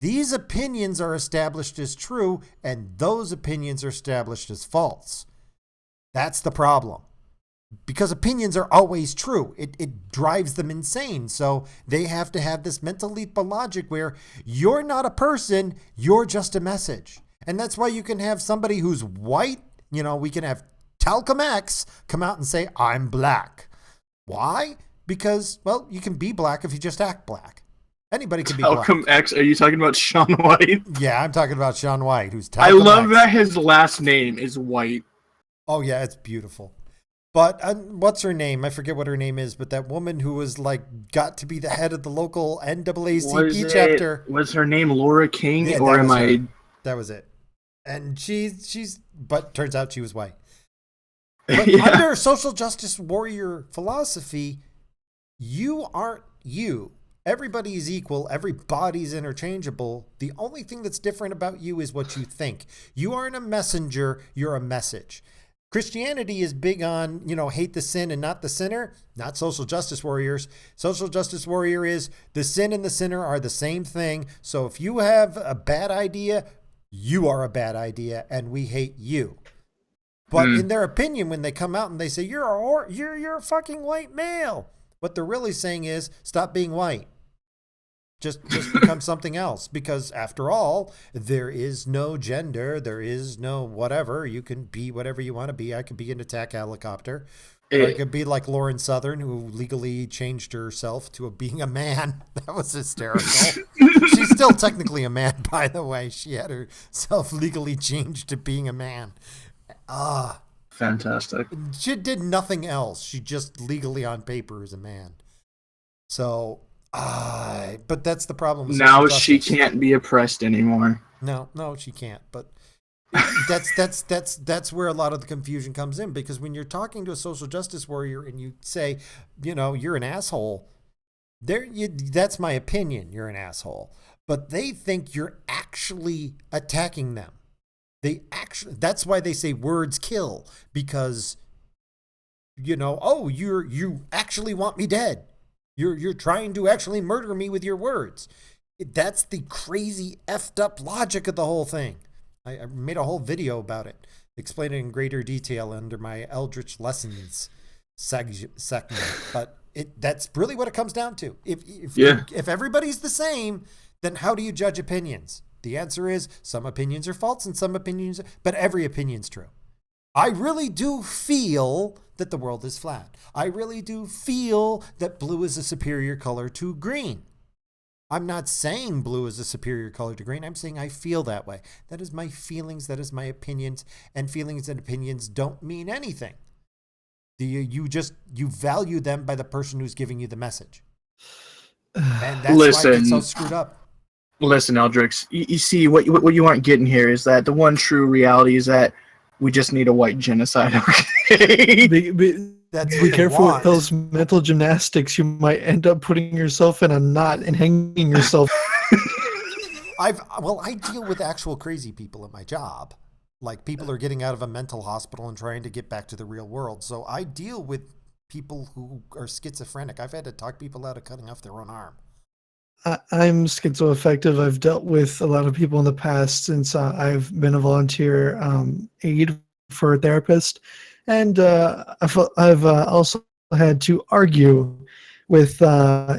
these opinions are established as true and those opinions are established as false. That's the problem. Because opinions are always true. It drives them insane. So they have to have this mental leap of logic where you're not a person, you're just a message. And that's why you can have somebody who's white. We can have Talcum X come out and say, I'm black. Why? Because, well, you can be black if you just act black. Anybody can be black. Talcum X? Are you talking about Shaun White? Yeah, I'm talking about Shaun White, who's I Talcum love X. that his last name is White. Oh, yeah, it's beautiful. But what's her name? I forget what her name is, but that woman who was got to be the head of the local NAACP chapter. Was her name Laura King? Yeah, or am I... That was it. And but turns out she was white. But Yeah. under social justice warrior philosophy, you aren't you. Everybody is equal. Everybody's interchangeable. The only thing that's different about you is what you think. You aren't a messenger. You're a message. Christianity is big on, hate the sin and not the sinner. Not social justice warriors. Social justice warrior is the sin and the sinner are the same thing. So if you have a bad idea, you are a bad idea and we hate you. But in their opinion, when they come out and they say, you're a fucking white male, what they're really saying is stop being white. Just become something else. Because after all, there is no gender. There is no whatever. You can be whatever you want to be. I could be an attack helicopter. Or I could be like Lauren Southern, who legally changed herself to being a man. That was hysterical. She's still technically a man, by the way. She had herself legally changed to being a man. Fantastic. She did nothing else. She just legally on paper is a man. So, but that's the problem. With Now she can't be oppressed anymore. No, she can't. But that's where a lot of the confusion comes in, because when you're talking to a social justice warrior and you say, you're an asshole, that's my opinion. You're an asshole, but they think you're actually attacking them. That's why they say words kill, because, you actually want me dead. You're trying to actually murder me with your words. That's the crazy effed up logic of the whole thing. I made a whole video about it, explaining in greater detail under my Eldritch lessons segment. But that's really what it comes down to. If everybody's the same, then how do you judge opinions? The answer is some opinions are false and some opinions, but every opinion's true. I really do feel that the world is flat. I really do feel that blue is a superior color to green. I'm not saying blue is a superior color to green. I'm saying I feel that way. That is my feelings. That is my opinions. And feelings and opinions don't mean anything. You value them by the person who's giving you the message. And that's why it gets so screwed up. Listen, Eldritch, you see, what you aren't getting here is that the one true reality is that we just need a white genocide, okay? Be careful with those mental gymnastics. You might end up putting yourself in a knot and hanging yourself. I deal with actual crazy people at my job. Like, people are getting out of a mental hospital and trying to get back to the real world. So I deal with people who are schizophrenic. I've had to talk people out of cutting off their own arm. I'm schizoaffective. I've dealt with a lot of people in the past since I've been a volunteer aide for a therapist. And I've also had to argue with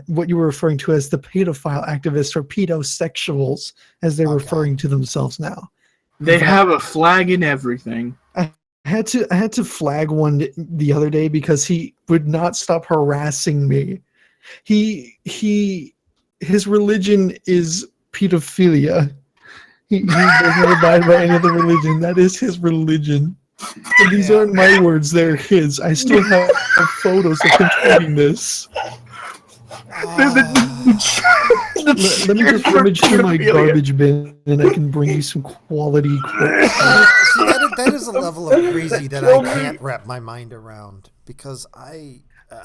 what you were referring to as the pedophile activists, or pedosexuals, as they're referring to themselves now. They have a flag and everything. I had to flag one the other day because he would not stop harassing me. His religion is pedophilia. He does not abide by any other religion. That is his religion. And these aren't my words, they're his. I still have photos of him tweeting this. Let me just rummage through my garbage bin and I can bring you some quality quotes. See, that is a level of crazy that I can't wrap my mind around, because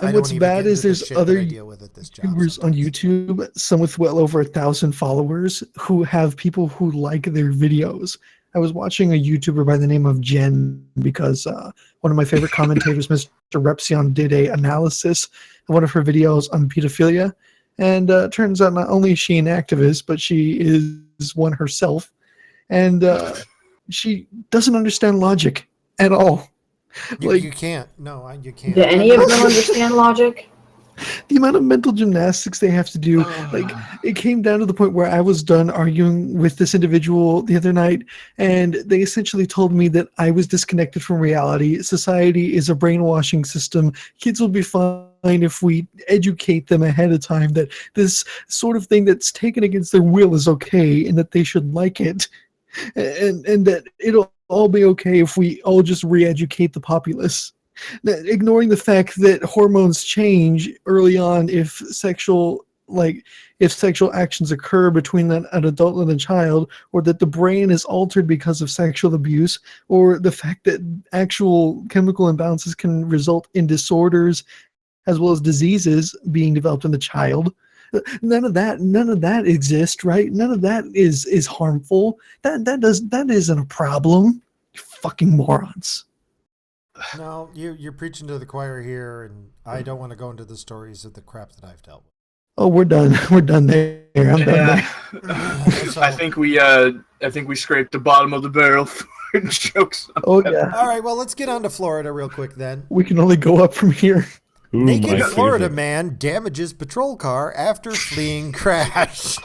and what's bad is there's other YouTubers on YouTube, some with well over 1,000 followers, who have people who like their videos. I was watching a YouTuber by the name of Jen because one of my favorite commentators, Mr. Repsion, did a analysis of one of her videos on pedophilia. And turns out not only is she an activist, but she is one herself. And she doesn't understand logic at all. You can't. No, you can't. Do any of them understand logic? The amount of mental gymnastics they have to do, like, it came down to the point where I was done arguing with this individual the other night, and they essentially told me that I was disconnected from reality. Society is a brainwashing system. Kids will be fine if we educate them ahead of time that this sort of thing that's taken against their will is okay and that they should like it, and that it'll all be okay if we all just re-educate the populace. Ignoring the fact that hormones change early on if sexual actions occur between an adult and a child, or that the brain is altered because of sexual abuse, or the fact that actual chemical imbalances can result in disorders as well as diseases being developed in the child. None of that exists, right? None of that is harmful. That isn't a problem. You fucking morons. No, you're preaching to the choir here, and I don't want to go into the stories of the crap that I've dealt with. Oh, we're done. We're done there. I'm done there. So, I think we scraped the bottom of the barrel for jokes. Oh yeah. all right, well, let's get on to Florida real quick then. We can only go up from here. Ooh, Naked my Florida favorite. man damages patrol car after fleeing crash.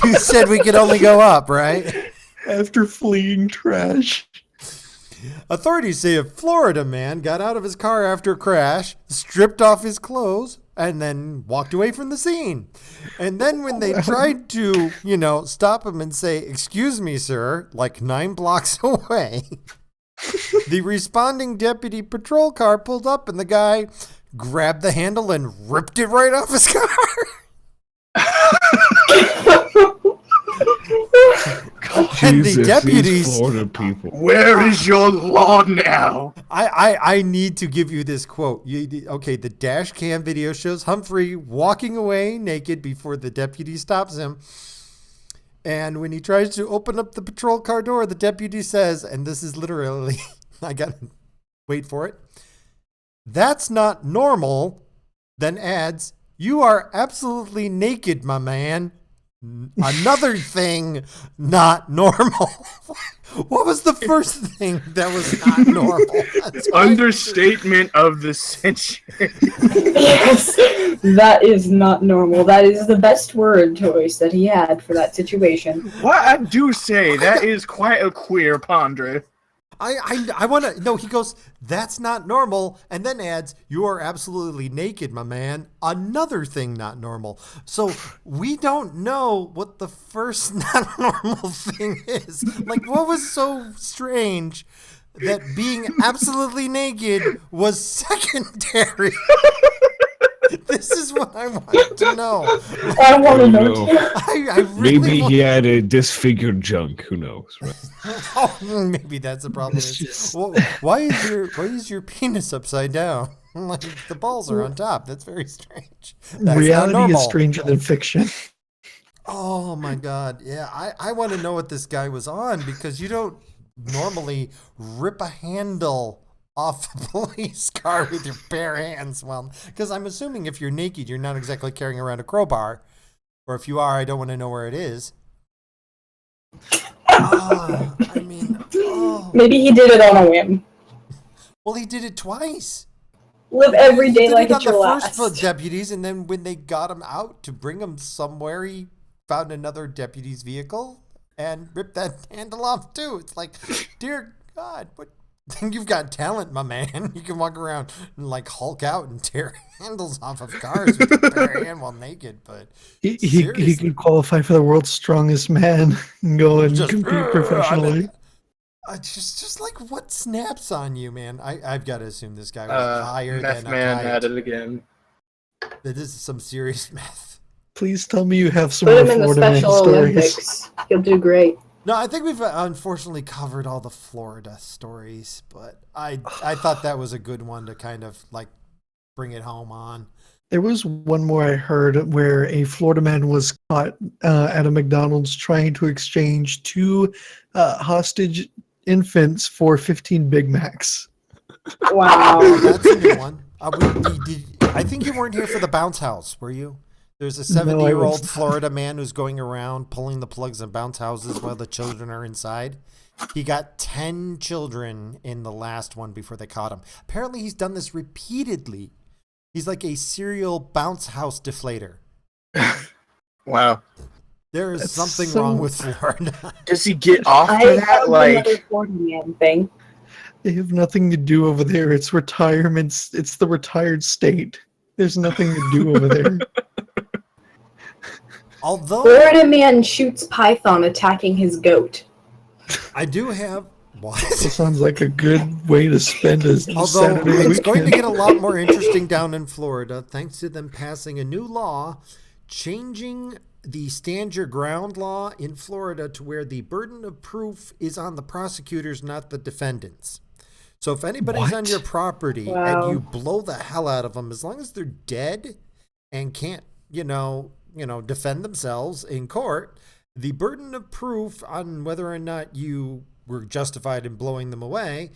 You said we could only go up, right? After fleeing trash. Authorities say a Florida man got out of his car after a crash, stripped off his clothes, and then walked away from the scene. And then when they tried to, stop him and say, "Excuse me, sir," like 9 blocks away, the responding deputy patrol car pulled up and the guy grabbed the handle and ripped it right off his car. And the Jesus, deputies, these Florida people. Where is your law now? I need to give you this quote. Okay, the dash cam video shows Humphrey walking away naked before the deputy stops him. And when he tries to open up the patrol car door, the deputy says, and this is literally, I got to wait for it, "That's not normal," then adds, "You are absolutely naked, my man. another thing not normal. What was the first thing that was not normal? Understatement of the century. Yes, that is not normal. That is the best word choice that he had for that situation. What I do say, that is quite a queer ponder. I want to. No, he goes, that's not normal. And then adds, you are absolutely naked, my man. Another thing not normal. So we don't know what the first not normal thing is. Like, what was so strange that being absolutely naked was secondary? This is what I want to know. I want to know no. too. I really Maybe want... he had a disfigured junk. Who knows? Right? Oh, maybe that's the problem. Well, why is your penis upside down? Like the balls are on top. That's very strange. That's Reality is stranger than fiction. Oh my god. Yeah, I want to know what this guy was on, because you don't normally rip a handle off a police car with your bare hands. Well, because I'm assuming if you're naked, you're not exactly carrying around a crowbar. Or if you are, I don't want to know where it is. Maybe he did it on a whim. Well, he did it twice. Live every day like it's on your the last. first deputies, and then when they got him out to bring him somewhere, he found another deputy's vehicle and ripped that handle off too. It's like, dear God, what? You've got talent, my man. You can walk around and like Hulk out and tear handles off of cars with your bare hand while naked. But he could qualify for the world's strongest man and go and compete professionally. Just like, what snaps on you, man? I've got to assume this guy was hired Meth and a man kite. at it again. This is some serious meth. Please tell me you have some Put more him in the Florida Man Special stories. Olympics. He'll do great. No, I think we've unfortunately covered all the Florida stories, but I thought that was a good one to kind of like bring it home on. There was one more I heard where a Florida man was caught at a McDonald's trying to exchange 2 hostage infants for 15 Big Macs. Wow. That's a new one. I think you weren't here for the bounce house, were you? There's a 70-year-old Florida man who's going around pulling the plugs in bounce houses while the children are inside. He got 10 children in the last one before they caught him. Apparently, he's done this repeatedly. He's like a serial bounce house deflator. Wow. There is something wrong with Florida. Does he get off I for that? have Like, another Florida man thing. They have nothing to do over there. It's retirement. It's the retired state. There's nothing to do over there. Although Florida man shoots python attacking his goat. I do have... What? That sounds like a good way to spend a Although Saturday it's weekend. going to get a lot more interesting down in Florida thanks to them passing a new law changing the stand your ground law in Florida to where the burden of proof is on the prosecutors, not the defendants. So if anybody's on your property and you blow the hell out of them, as long as they're dead and can't, defend themselves in court, the burden of proof on whether or not you were justified in blowing them away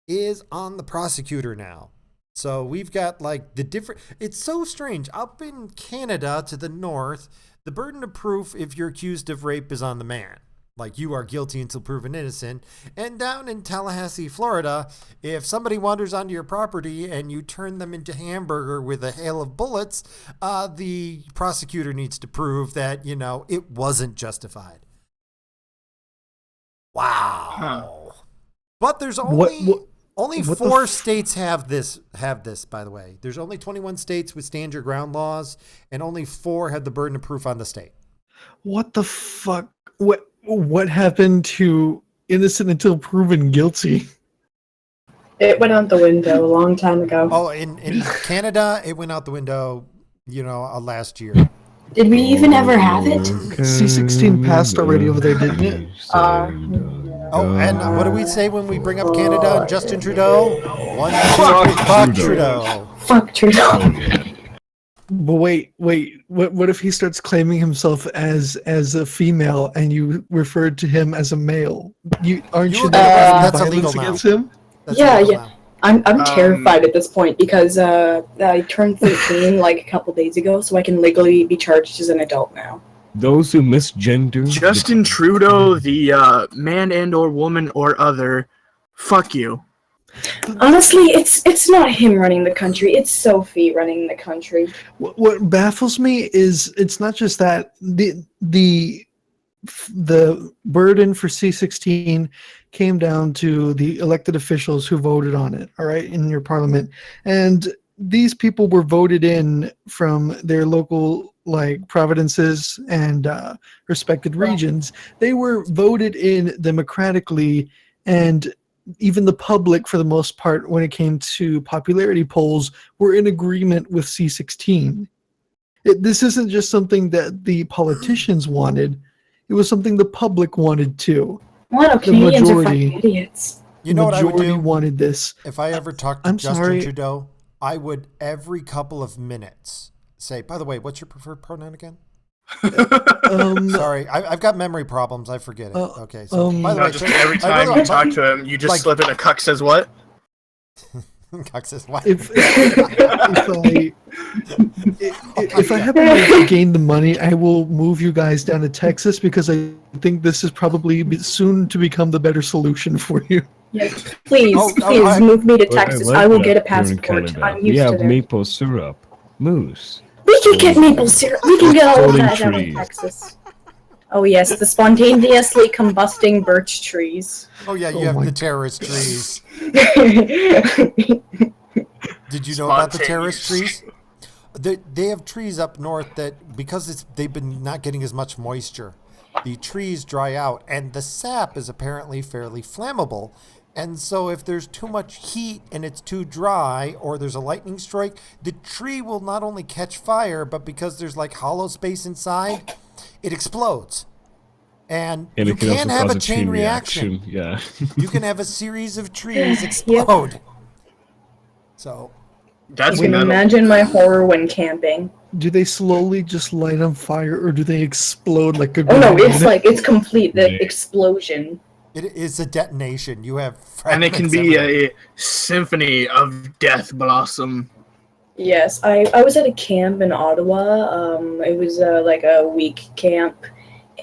is on the prosecutor now. So we've got like the different... It's so strange. Up in Canada to the north, the burden of proof if you're accused of rape is on the man. Like, you are guilty until proven innocent. And down in Tallahassee, Florida, if somebody wanders onto your property and you turn them into hamburger with a hail of bullets, the prosecutor needs to prove that, it wasn't justified. Wow. Huh. But there's only 4 states have this, by the way. There's only 21 states with stand your ground laws, and only 4 have the burden of proof on the state. What the fuck? What happened to innocent until proven guilty? It went out the window a long time ago. Oh, in Canada, it went out the window, last year. Did we even ever have it? C-16 passed already over there, didn't it? Oh, and what do we say when we bring up Canada and Justin Trudeau? Fuck Trudeau. Fuck Trudeau. But wait. What if he starts claiming himself as a female and you referred to him as a male? That's illegal now. Against him? Yeah. I'm terrified at this point because I turned 13 like a couple days ago, so I can legally be charged as an adult now. Those who misgender. Justin Trudeau, the man and or woman or other, fuck you. Honestly, it's not him running the country. It's Sophie running the country. What baffles me is it's not just that the burden for C16 came down to the elected officials who voted on it, all right, in your parliament. And these people were voted in from their local providences and respected regions. They were voted in democratically, and even the public, for the most part, when it came to popularity polls, were in agreement with C16. This isn't just something that the politicians wanted. It was something the public wanted too. Well, The Canadians are majority. fucking idiots. You know what I would Majority do? wanted this. If I ever talked to I'm Justin sorry. Trudeau, I would every couple of minutes say, by the way, what's your preferred pronoun again? Sorry, I've got memory problems. I forget it. Okay, so by the way, Just every time you talk to him, you just slip in a cuck says what? Cuck says what? If I happen to gain the money, I will move you guys down to Texas because I think this is probably soon to become the better solution for you. Yes, please, I- move me to But I Texas. like I will that get a here in passport. Canada. I'm We used to have that. maple syrup, moose. We can get maple syrup. We can get all of Floating that down in trees. Texas. Oh yes, the spontaneously combusting birch trees. Oh yeah, you Oh have my the terrorist trees. Did you know about the terrorist trees? They have trees up north that because they've been not getting as much moisture, the trees dry out, and the sap is apparently fairly flammable. And so if there's too much heat and it's too dry, or there's a lightning strike, the tree will not only catch fire, but because there's like hollow space inside, it explodes. And you it can also can have cause a chain reaction. Yeah. You can have a series of trees explode. So That's You can metal. imagine my horror when camping. Do they slowly just light on fire, or do they explode like a Oh no, grenade? it's complete the Yeah. explosion. it is a detonation. You have And it can fragments be everywhere. a symphony of death blossom. Yes, I was at a camp in Ottawa. It was like a week camp,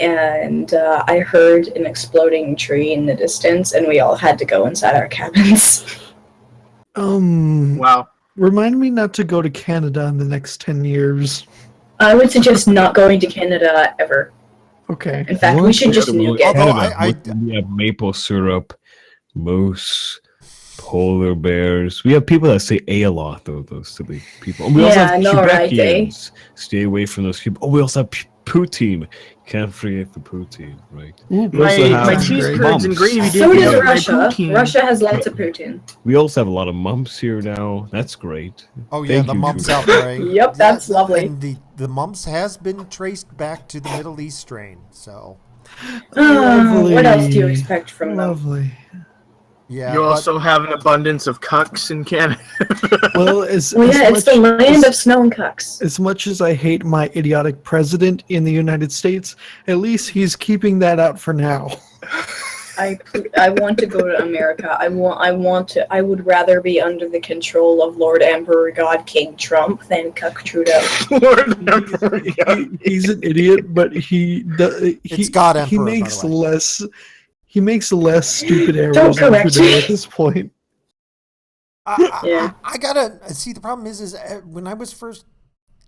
and I heard an exploding tree in the distance, and we all had to go inside our cabins. Wow. Remind me not to go to Canada in the next 10 years. I would suggest not going to Canada ever. Okay. In fact, we should just nuke it. Although We have maple syrup, moose, polar bears. We have people that say A a lot, though, those silly people. And we also Yeah, have I know, right, eh? Quebecians. Stay away from those people. Oh, we also have Poutine. Can't forget the Poutine, right? Ooh, We also have My sounds cheese great. curds and mumps. gravy So dip does is my Russia. poutine. Russia has lots of Putin. We also have a lot of mumps here now. That's great. Oh yeah, Thank the you, mumps Trudeau. outbreak. Yep, that's lovely. And the mumps has been traced back to the Middle East strain. So What else do you expect from them? Lovely. yeah, You but- also have an abundance of cucks in Canada. Well, Well, yeah, it's the land of snow and cucks. as much as I hate my idiotic president in the United States, at least he's keeping that out for now. I want to go to America. I would rather be under the control of Lord Emperor God King Trump than Cuck Trudeau. Lord Emperor, yeah. He's an idiot, but It's God Emperor, by the makes way. less stupid errors Don't than correct Trudeau me. at this point. Yeah. I gotta see. The problem is when I was first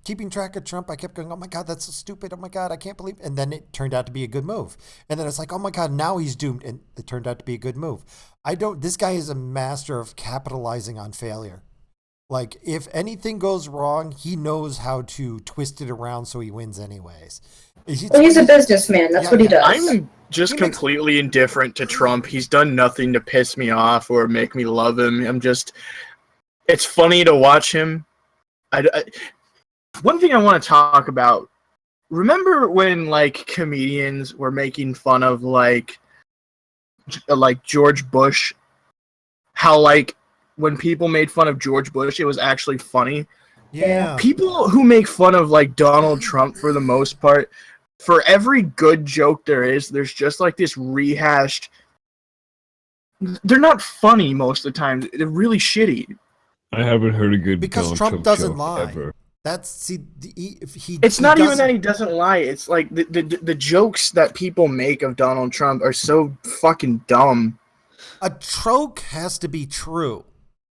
keeping track of Trump, I kept going, "Oh my God, that's so stupid! Oh my God, I can't believe." And then it turned out to be a good move. And then it's like, "Oh my God, now he's doomed." And it turned out to be a good move. This guy is a master of capitalizing on failure. Like if anything goes wrong, he knows how to twist it around so he wins anyways. Well, he's a businessman. That's what he does. I'm just He makes- completely indifferent to Trump. He's done nothing to piss me off or make me love him. It's funny to watch him. One thing I want to talk about. Remember when like comedians were making fun of like George Bush? How like when people made fun of George Bush, it was actually funny. Yeah. People who make fun of like Donald Trump for the most part, for every good joke there is, there's just like this rehashed. They're not funny most of the time. They're really shitty. I haven't heard a good Because Donald Trump doesn't joke lie. ever. if he. It's he not even doesn't- that he doesn't lie. It's like the jokes that people make of Donald Trump are so fucking dumb. A trope has to be true.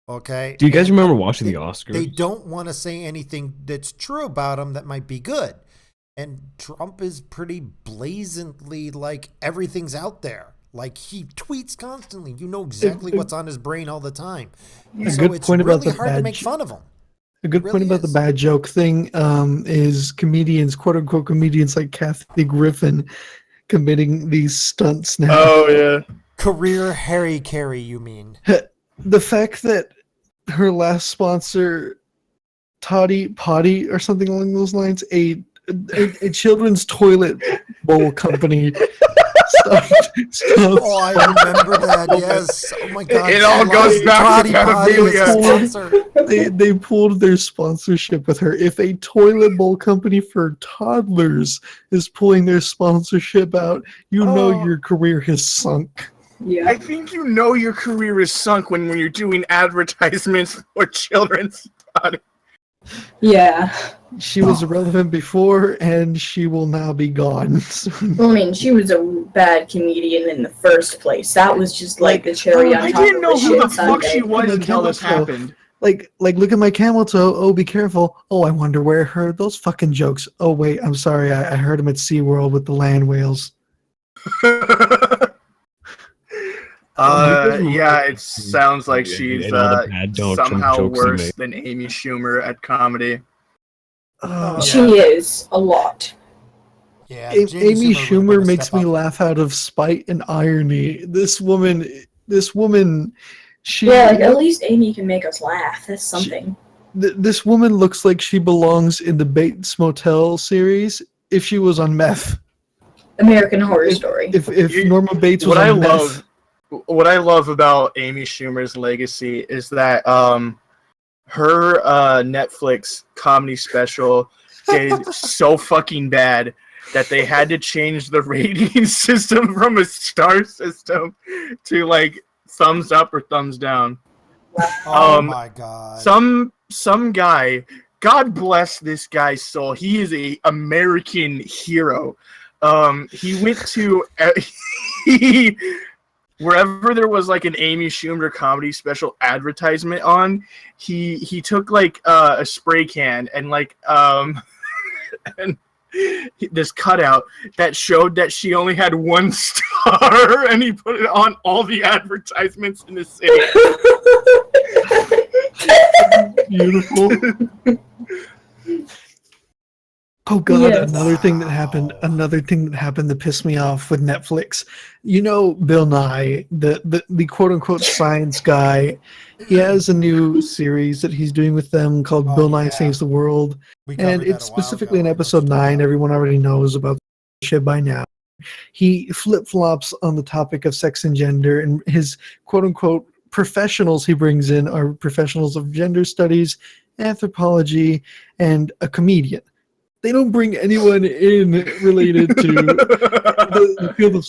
Okay. Do you guys And remember watching the Oscars? They don't want to say anything that's true about him that might be good. And Trump is pretty blazantly like everything's out there. Like he tweets constantly. You know exactly what's on his brain all the time. A So good it's point about really the hard to bad make fun of him. A good It point really about the is. bad joke thing is comedians, quote unquote comedians like Kathy Griffin, committing these stunts now. Oh yeah. Career Harry Carey, you mean? The fact that her last sponsor, Toddy Potty or something along those lines, a children's toilet bowl company. Oh, I remember that. Yes. Oh my God. It all goes back to pedophilia. They pulled their sponsorship with her. If a toilet bowl company for toddlers is pulling their sponsorship out, you know your career has sunk. Yeah. I think you know your career is sunk when you're doing advertisements for children's products. Yeah. She was irrelevant before, and she will now be gone. I mean, she was a bad comedian in the first place. That was just like the cherry on I top didn't of know the who shit the fuck sundae. she was The until this camel toe. happened. Like, look at my camel toe. Oh, be careful. Oh, I wonder where I heard those fucking jokes. Oh, wait, I'm sorry. I heard them at SeaWorld with the land whales. Yeah, it sounds like she's and all the bad Donald Trump somehow jokes he worse made. than Amy Schumer at comedy. She is a lot. Yeah. Amy would've been Schumer a makes step me up. laugh out of spite and irony. This woman, she Yeah, like at least Amy can make us laugh. That's something. this woman looks like she belongs in the Bates Motel series if she was on meth. American Horror Story. If Norma Bates was What I on love, meth. what I love about Amy Schumer's legacy is that her Netflix comedy special did so fucking bad that they had to change the rating system from a star system to like thumbs up or thumbs down. Oh my God. Some guy, God bless this guy's soul. He is a American hero. He went to wherever there was like an Amy Schumer comedy special advertisement on, he took like a spray can and like and this cutout that showed that she only had 1 star, and he put it on all the advertisements in the city. Beautiful. Oh God! Yes. Another thing that happened that pissed me off with Netflix. You know, Bill Nye, the quote unquote science guy. He has a new series that he's doing with them called Bill Nye Saves the World, We covered and that it's a while specifically in ago. episode 9. Everyone already knows about the shit by now. He flip flops on the topic of sex and gender, and his quote unquote professionals he brings in are professionals of gender studies, anthropology, and a comedian. They don't bring anyone in related to the field of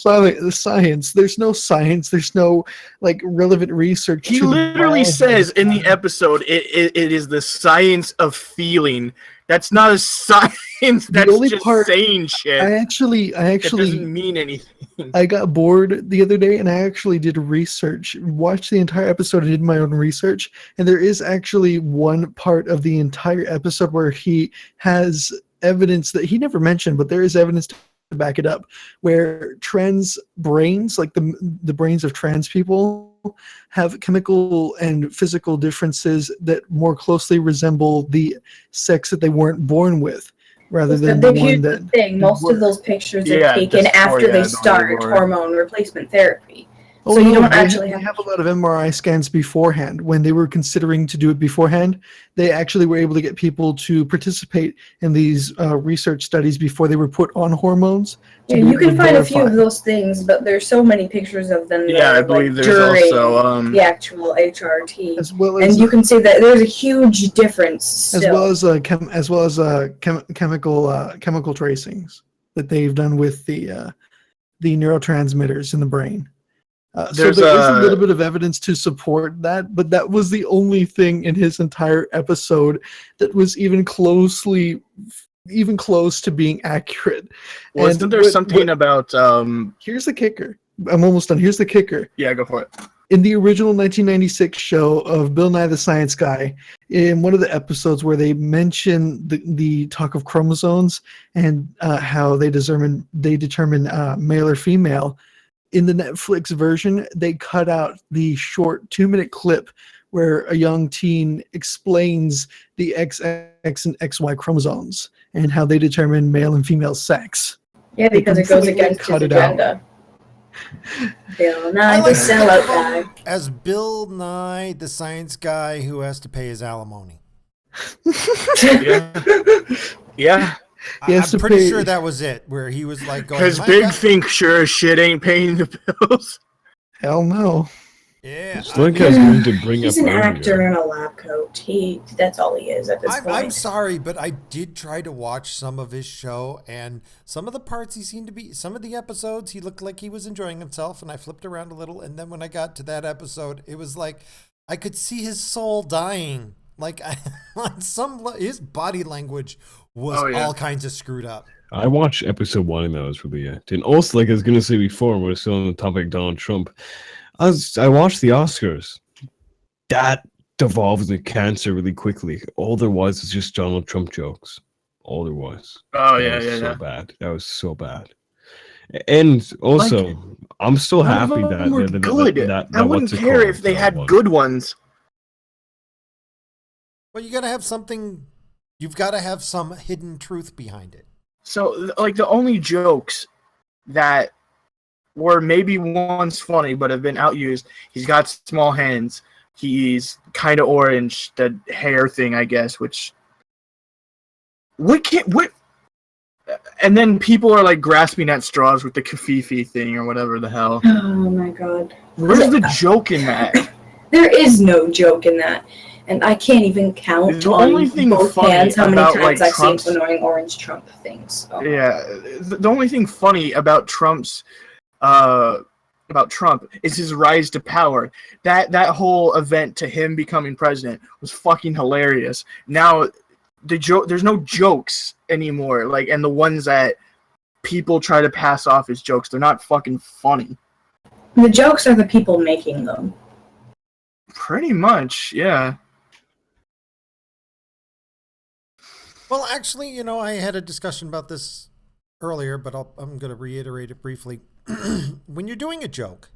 science. There's no science. There's no like relevant research. He to the literally biology. says in the episode, it is the science of feeling. That's not a science. That's only just part- saying shit. I actually It doesn't mean anything. I got bored the other day and I actually did research, watched the entire episode and did my own research. And there is actually one part of the entire episode where he has evidence that he never mentioned, but there is evidence to back it up, where trans brains, like the brains of trans people, have chemical and physical differences that more closely resemble the sex that they weren't born with, rather than the one that thing. Most of those pictures are Yeah, taken just after for- they yeah, start don't hormone replacement therapy. Oh, So you no, don't they actually they have a lot of MRI scans beforehand. When they were considering to do it beforehand, they actually were able to get people to participate in these research studies before they were put on hormones. Yeah, you can find a few of those things, but there's so many pictures of them Yeah, I that, believe like, there's during also the actual HRT, as well and as you can see that there's a huge difference still. chemical tracings that they've done with the neurotransmitters in the brain. So There's there is a a- little bit of evidence to support that, but that was the only thing in his entire episode that was even close to being accurate. Wasn't And there something about here's the kicker. I'm almost done. Here's the kicker. Yeah, go for it. In the original 1996 show of Bill Nye the Science Guy, in one of the episodes where they mention the talk of chromosomes and how they determine male or female, in the Netflix version, they cut out the short 2-minute clip where a young teen explains the XX and XY chromosomes and how they determine male and female sex. Yeah, They because it goes completely against his cut it out. agenda. Bill I Nye, the like to think sellout of guy. him as Bill Nye, the science guy who has to pay his alimony. Yeah. Yeah. Yes, I'm to pretty pay- sure that was it, where he was like going, Because "My Big God." Think sure as shit ain't paying the bills. Hell no. Yeah, It's like I was going to bring He's up an earlier. actor in a lab coat. That's all he is at this I'm point. sorry, but I did try to watch some of his show, and some of the parts he seemed to be, some of the episodes, he looked like he was enjoying himself, and I flipped around a little, and then when I got to that episode, it was like I could see his soul dying. Like on his body language was Oh, yeah. all kinds of screwed up. I watched episode 1 and that was really it. And also, like I was going to say before, we're still on the topic of Donald Trump. I watched the Oscars. That devolves into cancer really quickly. All there was just Donald Trump jokes. All there was. Oh, That yeah, was yeah, so yeah. bad. That was so bad. And also, I'm still None happy of that them were good. I wouldn't what's it care called? if they had One. good ones. Well, you got to have something, you've got to have some hidden truth behind it. So, like, the only jokes that were maybe once funny but have been outused, he's got small hands, he's kind of orange, the hair thing, I guess, which... What? And then people are, like, grasping at straws with the kafifi thing or whatever the hell. Oh my god. Where's the joke in that? There is no joke in that. And I can't even count The on only thing both funny hands how many about, times like, I've seen Trump's- annoying orange Trump things. Oh. Yeah, the only thing funny about Trump is his rise to power. That whole event to him becoming president was fucking hilarious. Now there's no jokes anymore, like, and the ones that people try to pass off as jokes, they're not fucking funny. The jokes are the people making them. Pretty much, yeah. Well, actually, I had a discussion about this earlier, but I'm going to reiterate it briefly. When you're doing a joke,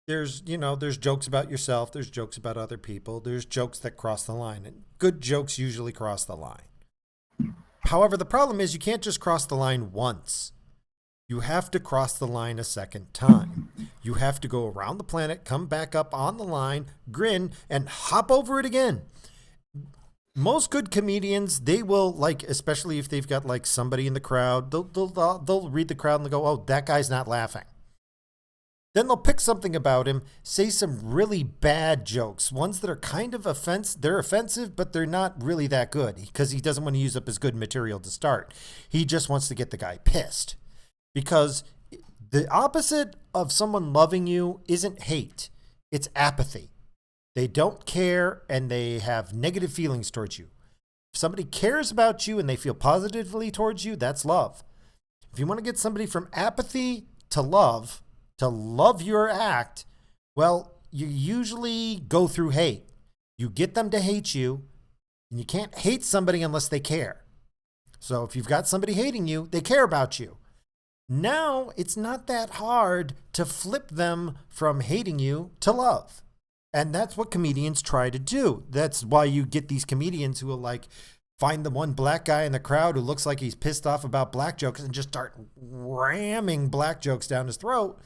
there's jokes about yourself, there's jokes about other people, there's jokes that cross the line, and good jokes usually cross the line. However, the problem is you can't just cross the line once. You have to cross the line a second time. You have to go around the planet, come back up on the line, grin, and hop over it again. Most good comedians, they will, like, especially if they've got like somebody in the crowd, they'll read the crowd and they'll go, "Oh, that guy's not laughing." Then they'll pick something about him, say some really bad jokes, ones that are kind of they're offensive, but they're not really that good because he doesn't want to use up his good material to start. He just wants to get the guy pissed. Because the opposite of someone loving you isn't hate, it's apathy. They don't care and they have negative feelings towards you. If somebody cares about you and they feel positively towards you, that's love. If you want to get somebody from apathy to love your act, well, you usually go through hate. You get them to hate you, and you can't hate somebody unless they care. So if you've got somebody hating you, they care about you. Now, it's not that hard to flip them from hating you to love. And that's what comedians try to do. That's why you get these comedians who will, like, find the one black guy in the crowd who looks like he's pissed off about black jokes and just start ramming black jokes down his throat.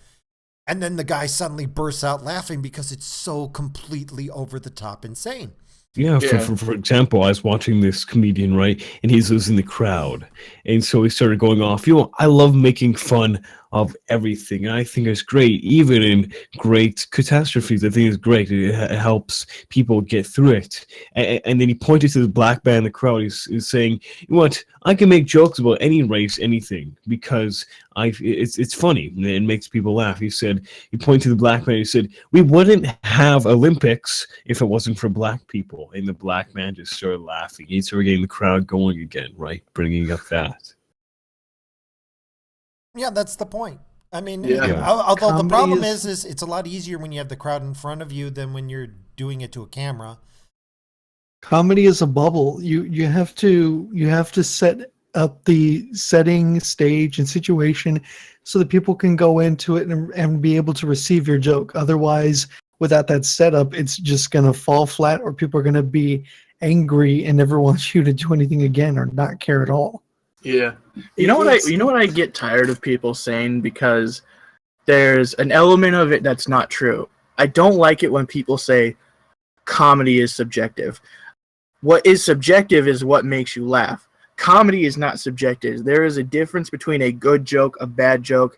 And then the guy suddenly bursts out laughing because it's so completely over the top insane. Yeah, for example, I was watching this comedian, right, and he's losing the crowd. And so he started going off, I love making fun of everything. And I think it's great, even in great catastrophes. I think it's great. It helps people get through it. And then he pointed to the black man in the crowd. He's saying, "You know what? I can make jokes about any race, anything, because it's funny. It makes people laugh." He pointed to the black man. He said, "We wouldn't have Olympics if it wasn't for black people." And the black man just started laughing. He started getting the crowd going again, right? Bringing up that. Yeah, that's the point. I mean, Yeah. although the Comedy problem is- is it's a lot easier when you have the crowd in front of you than when you're doing it to a camera. Comedy is a bubble. You have to set up the setting, stage, and situation so that people can go into it and be able to receive your joke. Otherwise, without that setup, it's just gonna fall flat, or people are gonna be angry and never want you to do anything again or not care at all. Yeah. You know what I get tired of people saying, because there's an element of it that's not true. I don't like it when people say comedy is subjective. What is subjective is what makes you laugh. Comedy is not subjective. There is a difference between a good joke, a bad joke.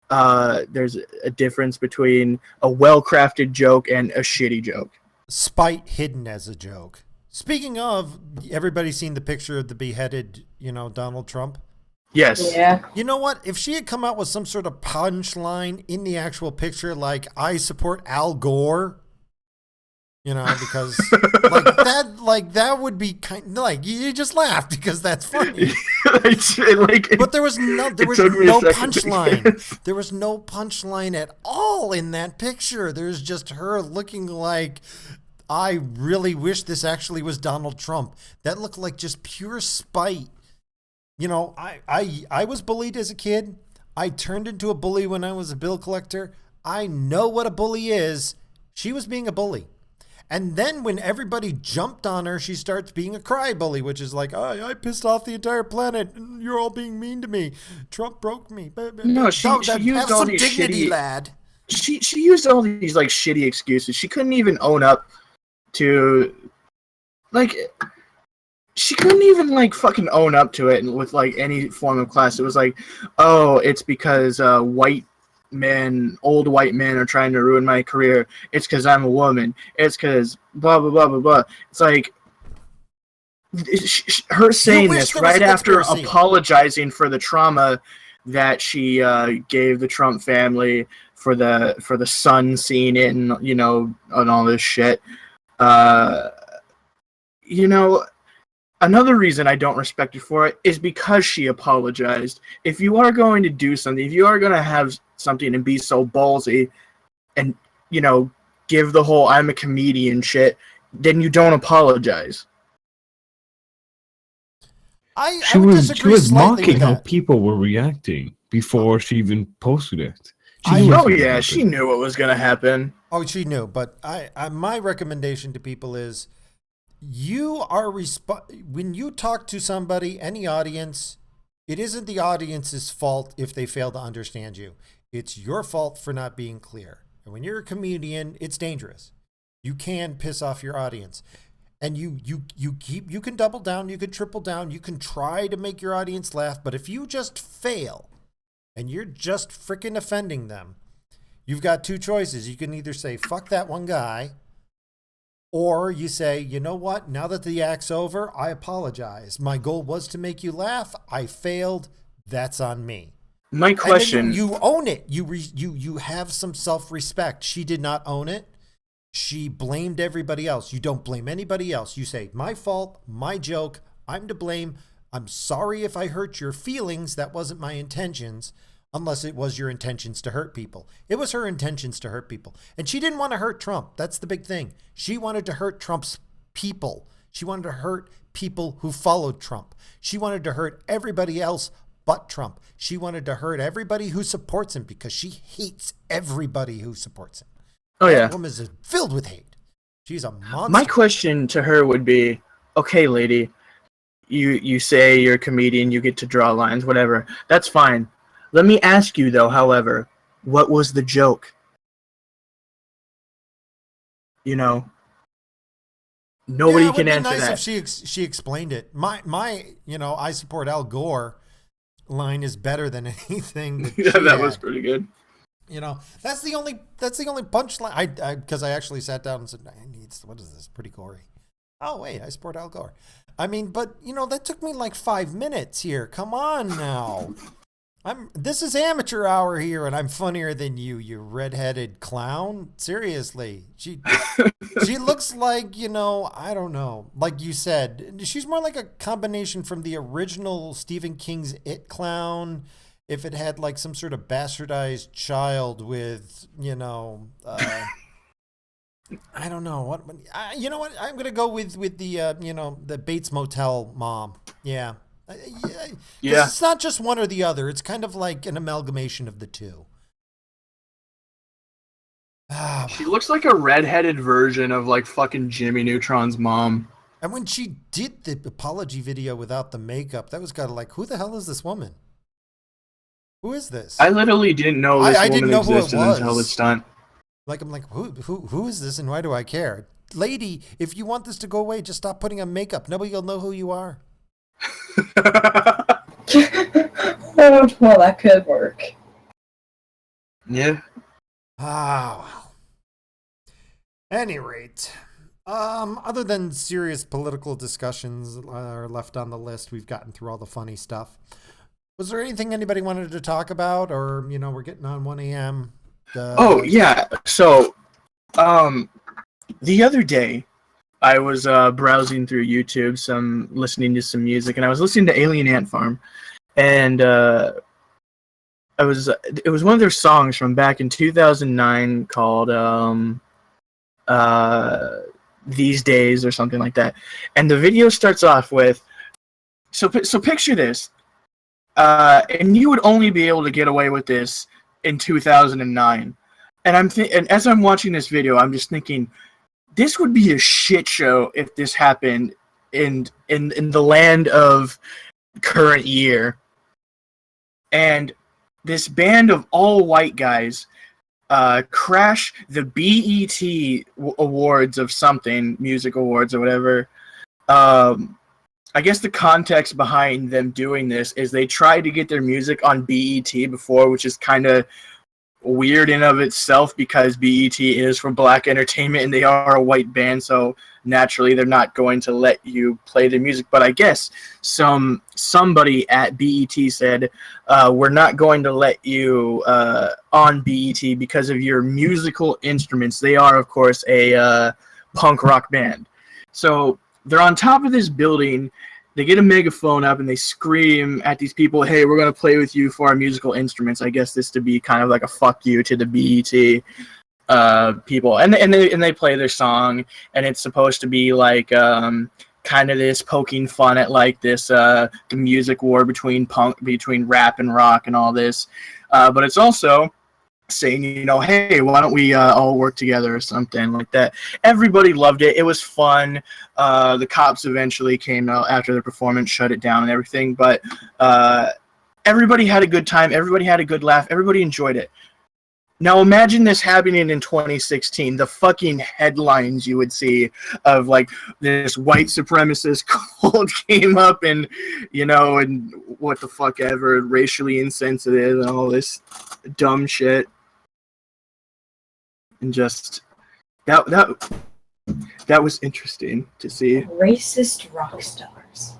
There's a difference between a well-crafted joke and a shitty joke. Spite hidden as a joke. Speaking of, everybody's seen the picture of the beheaded, Donald Trump? Yes. Yeah. You know what? If she had come out with some sort of punchline in the actual picture, like, "I support Al Gore," because that would be you just laughed because that's funny. But there was no punchline. There was no punchline at all in that picture. There's just her looking like, "I really wish this actually was Donald Trump." That looked like just pure spite. I was bullied as a kid. I turned into a bully when I was a bill collector. I know what a bully is. She was being a bully. And then when everybody jumped on her, she starts being a cry bully, which is like, "I pissed off the entire planet. You're all being mean to me. Trump broke me." No, she used have all some these dignity, shitty- lad. She used all these shitty excuses. She couldn't even own up to she couldn't even fucking own up to it with any form of class. It was like, "Oh, it's because old white men are trying to ruin my career. It's because I'm a woman. It's because blah blah blah blah blah." It's like her saying wish this there was right a after conspiracy. apologizing for the trauma that she gave the Trump family for the son seeing it and and all this shit. Another reason I don't respect her for it is because she apologized. If you are going to do something, if you are going to have something and be so ballsy and, give the whole "I'm a comedian" shit, then you don't apologize. I She would was disagree slightly mocking with how that. people were reacting before she even posted it. She I- knew what was Oh gonna yeah, happen. she knew what was going to happen. Oh, she knew, but my recommendation to people is, you are when you talk to somebody, any audience, it isn't the audience's fault if they fail to understand you. It's your fault for not being clear. And when you're a comedian, it's dangerous. You can piss off your audience. And you can double down, you can triple down, you can try to make your audience laugh, but if you just fail and you're just freaking offending them, you've got two choices. You can either say, "Fuck that one guy," or you say, "You know what? Now that the act's over, I apologize. My goal was to make you laugh. I failed. That's on me." My question. And then you own it. You have some self-respect. She did not own it. She blamed everybody else. You don't blame anybody else. You say, "My fault, my joke. I'm to blame. I'm sorry if I hurt your feelings. That wasn't my intentions." Unless it was your intentions to hurt people. It was her intentions to hurt people. And she didn't want to hurt Trump. That's the big thing. She wanted to hurt Trump's people. She wanted to hurt people who followed Trump. She wanted to hurt everybody else but Trump. She wanted to hurt everybody who supports him because she hates everybody who supports him. Oh yeah. That woman is filled with hate. She's a monster. My question to her would be, "Okay, lady, you say you're a comedian, you get to draw lines, whatever. That's fine. Let me ask you though, however, what was the joke?" Nobody Yeah, it would can be answer nice that. if she explained it. My I support Al Gore. line is better than anything that Yeah, she that had. was pretty good. You know, that's the only punchline. Because I actually sat down and said, what is this? Pretty gory. Oh wait, I support Al Gore. I mean, but you know, that took me like 5 minutes here. Come on now. This is amateur hour here, and I'm funnier than you redheaded clown. Seriously, she looks like, you know, I don't know, like you said, she's more like a combination from the original Stephen King's It clown. If it had like some sort of bastardized child with, you know, I don't know what. You know what? I'm gonna go with the you know, the Bates Motel mom. Yeah. Yeah. It's not just one or the other. It's kind of like an amalgamation of the two. She looks like a redheaded version of like fucking Jimmy Neutron's mom. And when she did the apology video without the makeup, that was kind of like, who the hell is this woman? Who is this? I literally didn't know this I didn't woman know who it existed until the was. stunt. Like, I'm like, who is this and why do I care? Lady, if you want this to go away, just stop putting on makeup. Nobody will know who you are. Well, that could work. Yeah. Ah, well. Any rate, other than serious political discussions are left on the list, we've gotten through all the funny stuff. Was there anything anybody wanted to talk about, or, you know, we're getting on 1 a.m.? Oh yeah. So, the other day, I was browsing through YouTube, listening to some music, and I was listening to Alien Ant Farm, and it was one of their songs from back in 2009 called These Days or something like that, and the video starts off with, so picture this, and you would only be able to get away with this in 2009, and and as I'm watching this video, I'm just thinking, this would be a shit show if this happened in the land of current year. And this band of all white guys crash the BET awards of something, music awards or whatever. I guess the context behind them doing this is they tried to get their music on BET before, which is kind of weird in of itself because BET is for black entertainment and they are a white band, so naturally they're not going to let you play their music. But I guess somebody at BET said, we're not going to let you on BET because of your musical instruments. They are, of course, a punk rock band. So they're on top of this building. They get a megaphone up and they scream at these people, hey, we're going to play with you for our musical instruments. I guess this to be kind of like a fuck you to the BET people. And they play their song, and it's supposed to be like kind of this poking fun at like this the music war between rap and rock and all this. But it's also saying, you know, hey, why don't we all work together or something like that. Everybody loved it. It was fun. The cops eventually came out after the performance, shut it down and everything. But everybody had a good time. Everybody had a good laugh. Everybody enjoyed it. Now imagine this happening in 2016. The fucking headlines you would see of like this white supremacist cult came up and, you know, and what the fuck ever, racially insensitive and all this dumb shit. And just that was interesting to see. Racist rock stars.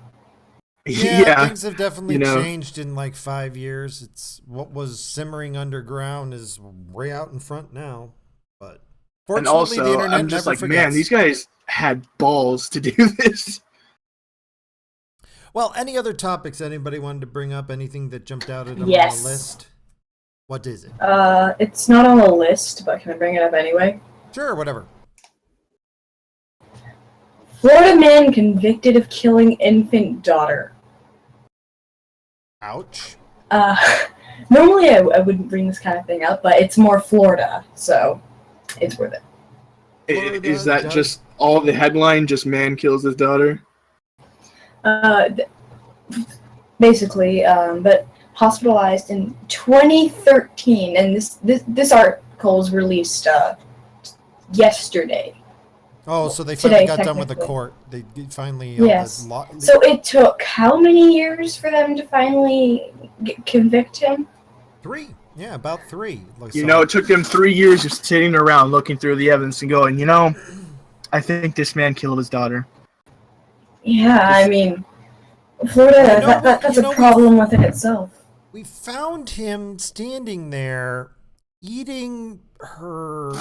Yeah, things have definitely changed in like 5 years. It's what was simmering underground is way out in front now. But fortunately, and also, the internet I'm just never like, forgets. man, these guys had balls to do this. Well, any other topics anybody wanted to bring up? Anything that jumped out at them on Yes. the list? What is it? It's not on the list, but can I bring it up anyway? Sure, whatever. Florida man convicted of killing infant daughter. Ouch. Normally I wouldn't bring this kind of thing up, but it's more Florida, so it's worth it. Florida Is that does- just all the headline? Just man kills his daughter? Basically, but hospitalized in 2013, and this article was released yesterday. Oh, so they Today, finally got done with the technically. court. They finally Yes. So it took how many years for them to finally convict him? 3. Yeah, about 3. You know, it took them 3 years of sitting around looking through the evidence and going, I think this man killed his daughter. Yeah, I mean, Florida, that's a problem within itself. We found him standing there eating her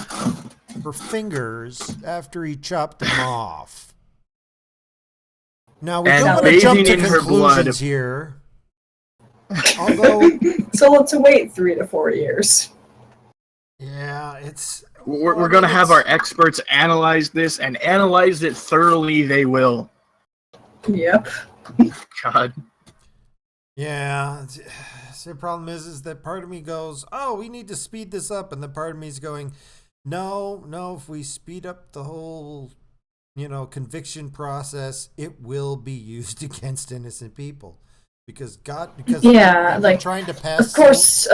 fingers after he chopped them off. Now, we don't want to jump to conclusions here. Although, so let's wait 3 to 4 years. Yeah, we're going to have our experts analyze this, and analyze it thoroughly they will. Yep. God. Yeah. The problem is that part of me goes, oh, we need to speed this up. And the part of me is going, no, if we speed up the whole, conviction process, it will be used against innocent people. Because like, trying to pass. Of course,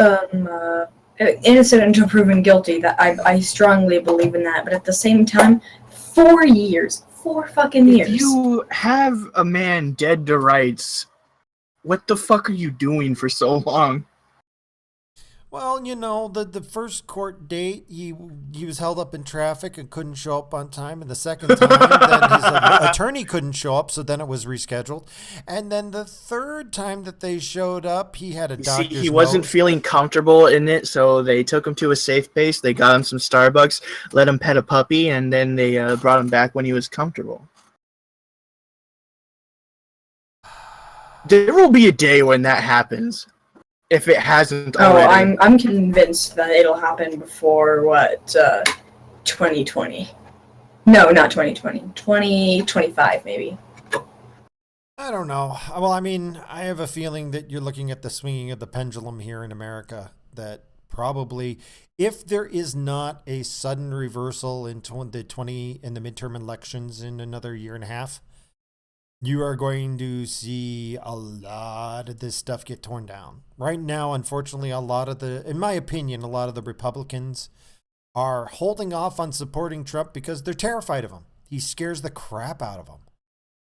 innocent until proven guilty. That I strongly believe in that. But at the same time, 4 years. 4 fucking years. If you have a man dead to rights, what the fuck are you doing for so long? Well, the first court date, he was held up in traffic and couldn't show up on time. And the second time, then his attorney couldn't show up, so then it was rescheduled. And then the third time that they showed up, he had a doctor's note. He wasn't feeling comfortable in it, so they took him to a safe place. They got him some Starbucks, let him pet a puppy, and then they brought him back when he was comfortable. There will be a day when that happens, if it hasn't already. I'm convinced that it'll happen before 2020. No, not 2020. 2025 maybe. I don't know. Well, I mean, I have a feeling that you're looking at the swinging of the pendulum here in America. That probably, if there is not a sudden reversal in the midterm elections in another year and a half, you are going to see a lot of this stuff get torn down. Right now, unfortunately, in my opinion, a lot of the Republicans are holding off on supporting Trump because they're terrified of him. He scares the crap out of them.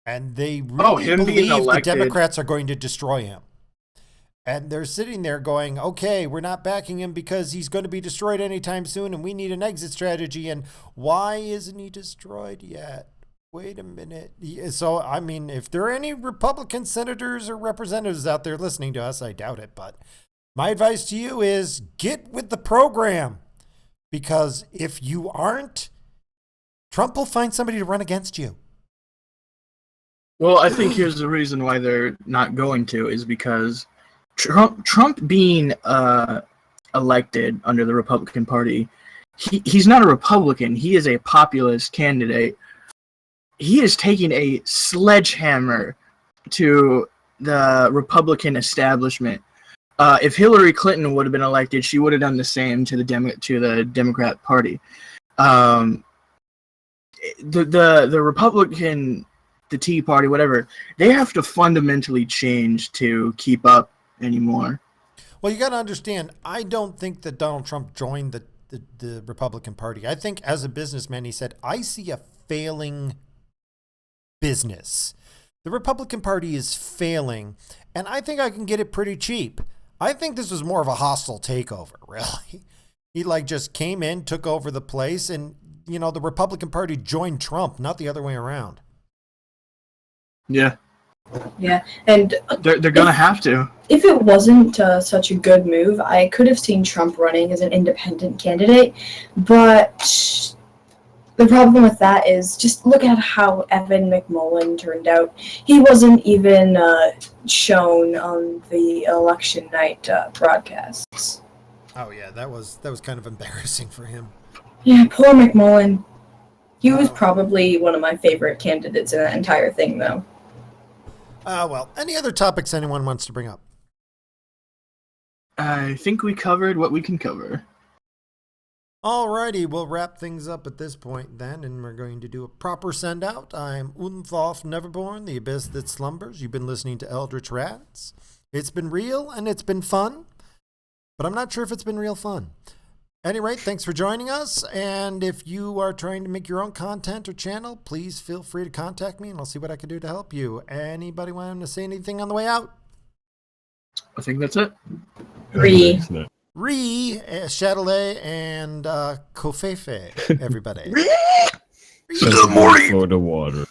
And they really believe the Democrats are going to destroy him. And they're sitting there going, okay, we're not backing him because he's going to be destroyed anytime soon and we need an exit strategy. And why isn't he destroyed yet? Wait a minute. So, I mean, if there are any Republican senators or representatives out there listening to us, I doubt it. But my advice to you is get with the program. Because if you aren't, Trump will find somebody to run against you. Well, I think here's the reason why they're not going to, is because Trump being elected under the Republican Party, he's not a Republican. He is a populist candidate. He is taking a sledgehammer to the Republican establishment. If Hillary Clinton would have been elected, she would have done the same to the Democrat Party. The Republican, the Tea Party, whatever, they have to fundamentally change to keep up anymore. Well, you got to understand, I don't think that Donald Trump joined the Republican Party. I think as a businessman, he said, I see a failing business. The Republican Party is failing, and I think I can get it pretty cheap. I think this was more of a hostile takeover, really. He just came in, took over the place, and, the Republican Party joined Trump, not the other way around. Yeah. Yeah, and they're going to have to. If it wasn't such a good move, I could have seen Trump running as an independent candidate, but the problem with that is just look at how Evan McMullin turned out. He wasn't even shown on the election night broadcasts. Oh yeah, that was kind of embarrassing for him. Yeah, poor McMullin. He was probably one of my favorite candidates in that entire thing, though. Well, any other topics anyone wants to bring up? I think we covered what we can cover. Alrighty, we'll wrap things up at this point then, and we're going to do a proper send-out. I'm Unthoff Neverborn, the abyss that slumbers. You've been listening to Eldritch Rants. It's been real, and it's been fun, but I'm not sure if it's been real fun. At any rate, thanks for joining us, and if you are trying to make your own content or channel, please feel free to contact me, and I'll see what I can do to help you. Anybody want to say anything on the way out? I think that's it. Re. Chatelet, and Kofefe, everybody. Send the morning for the water.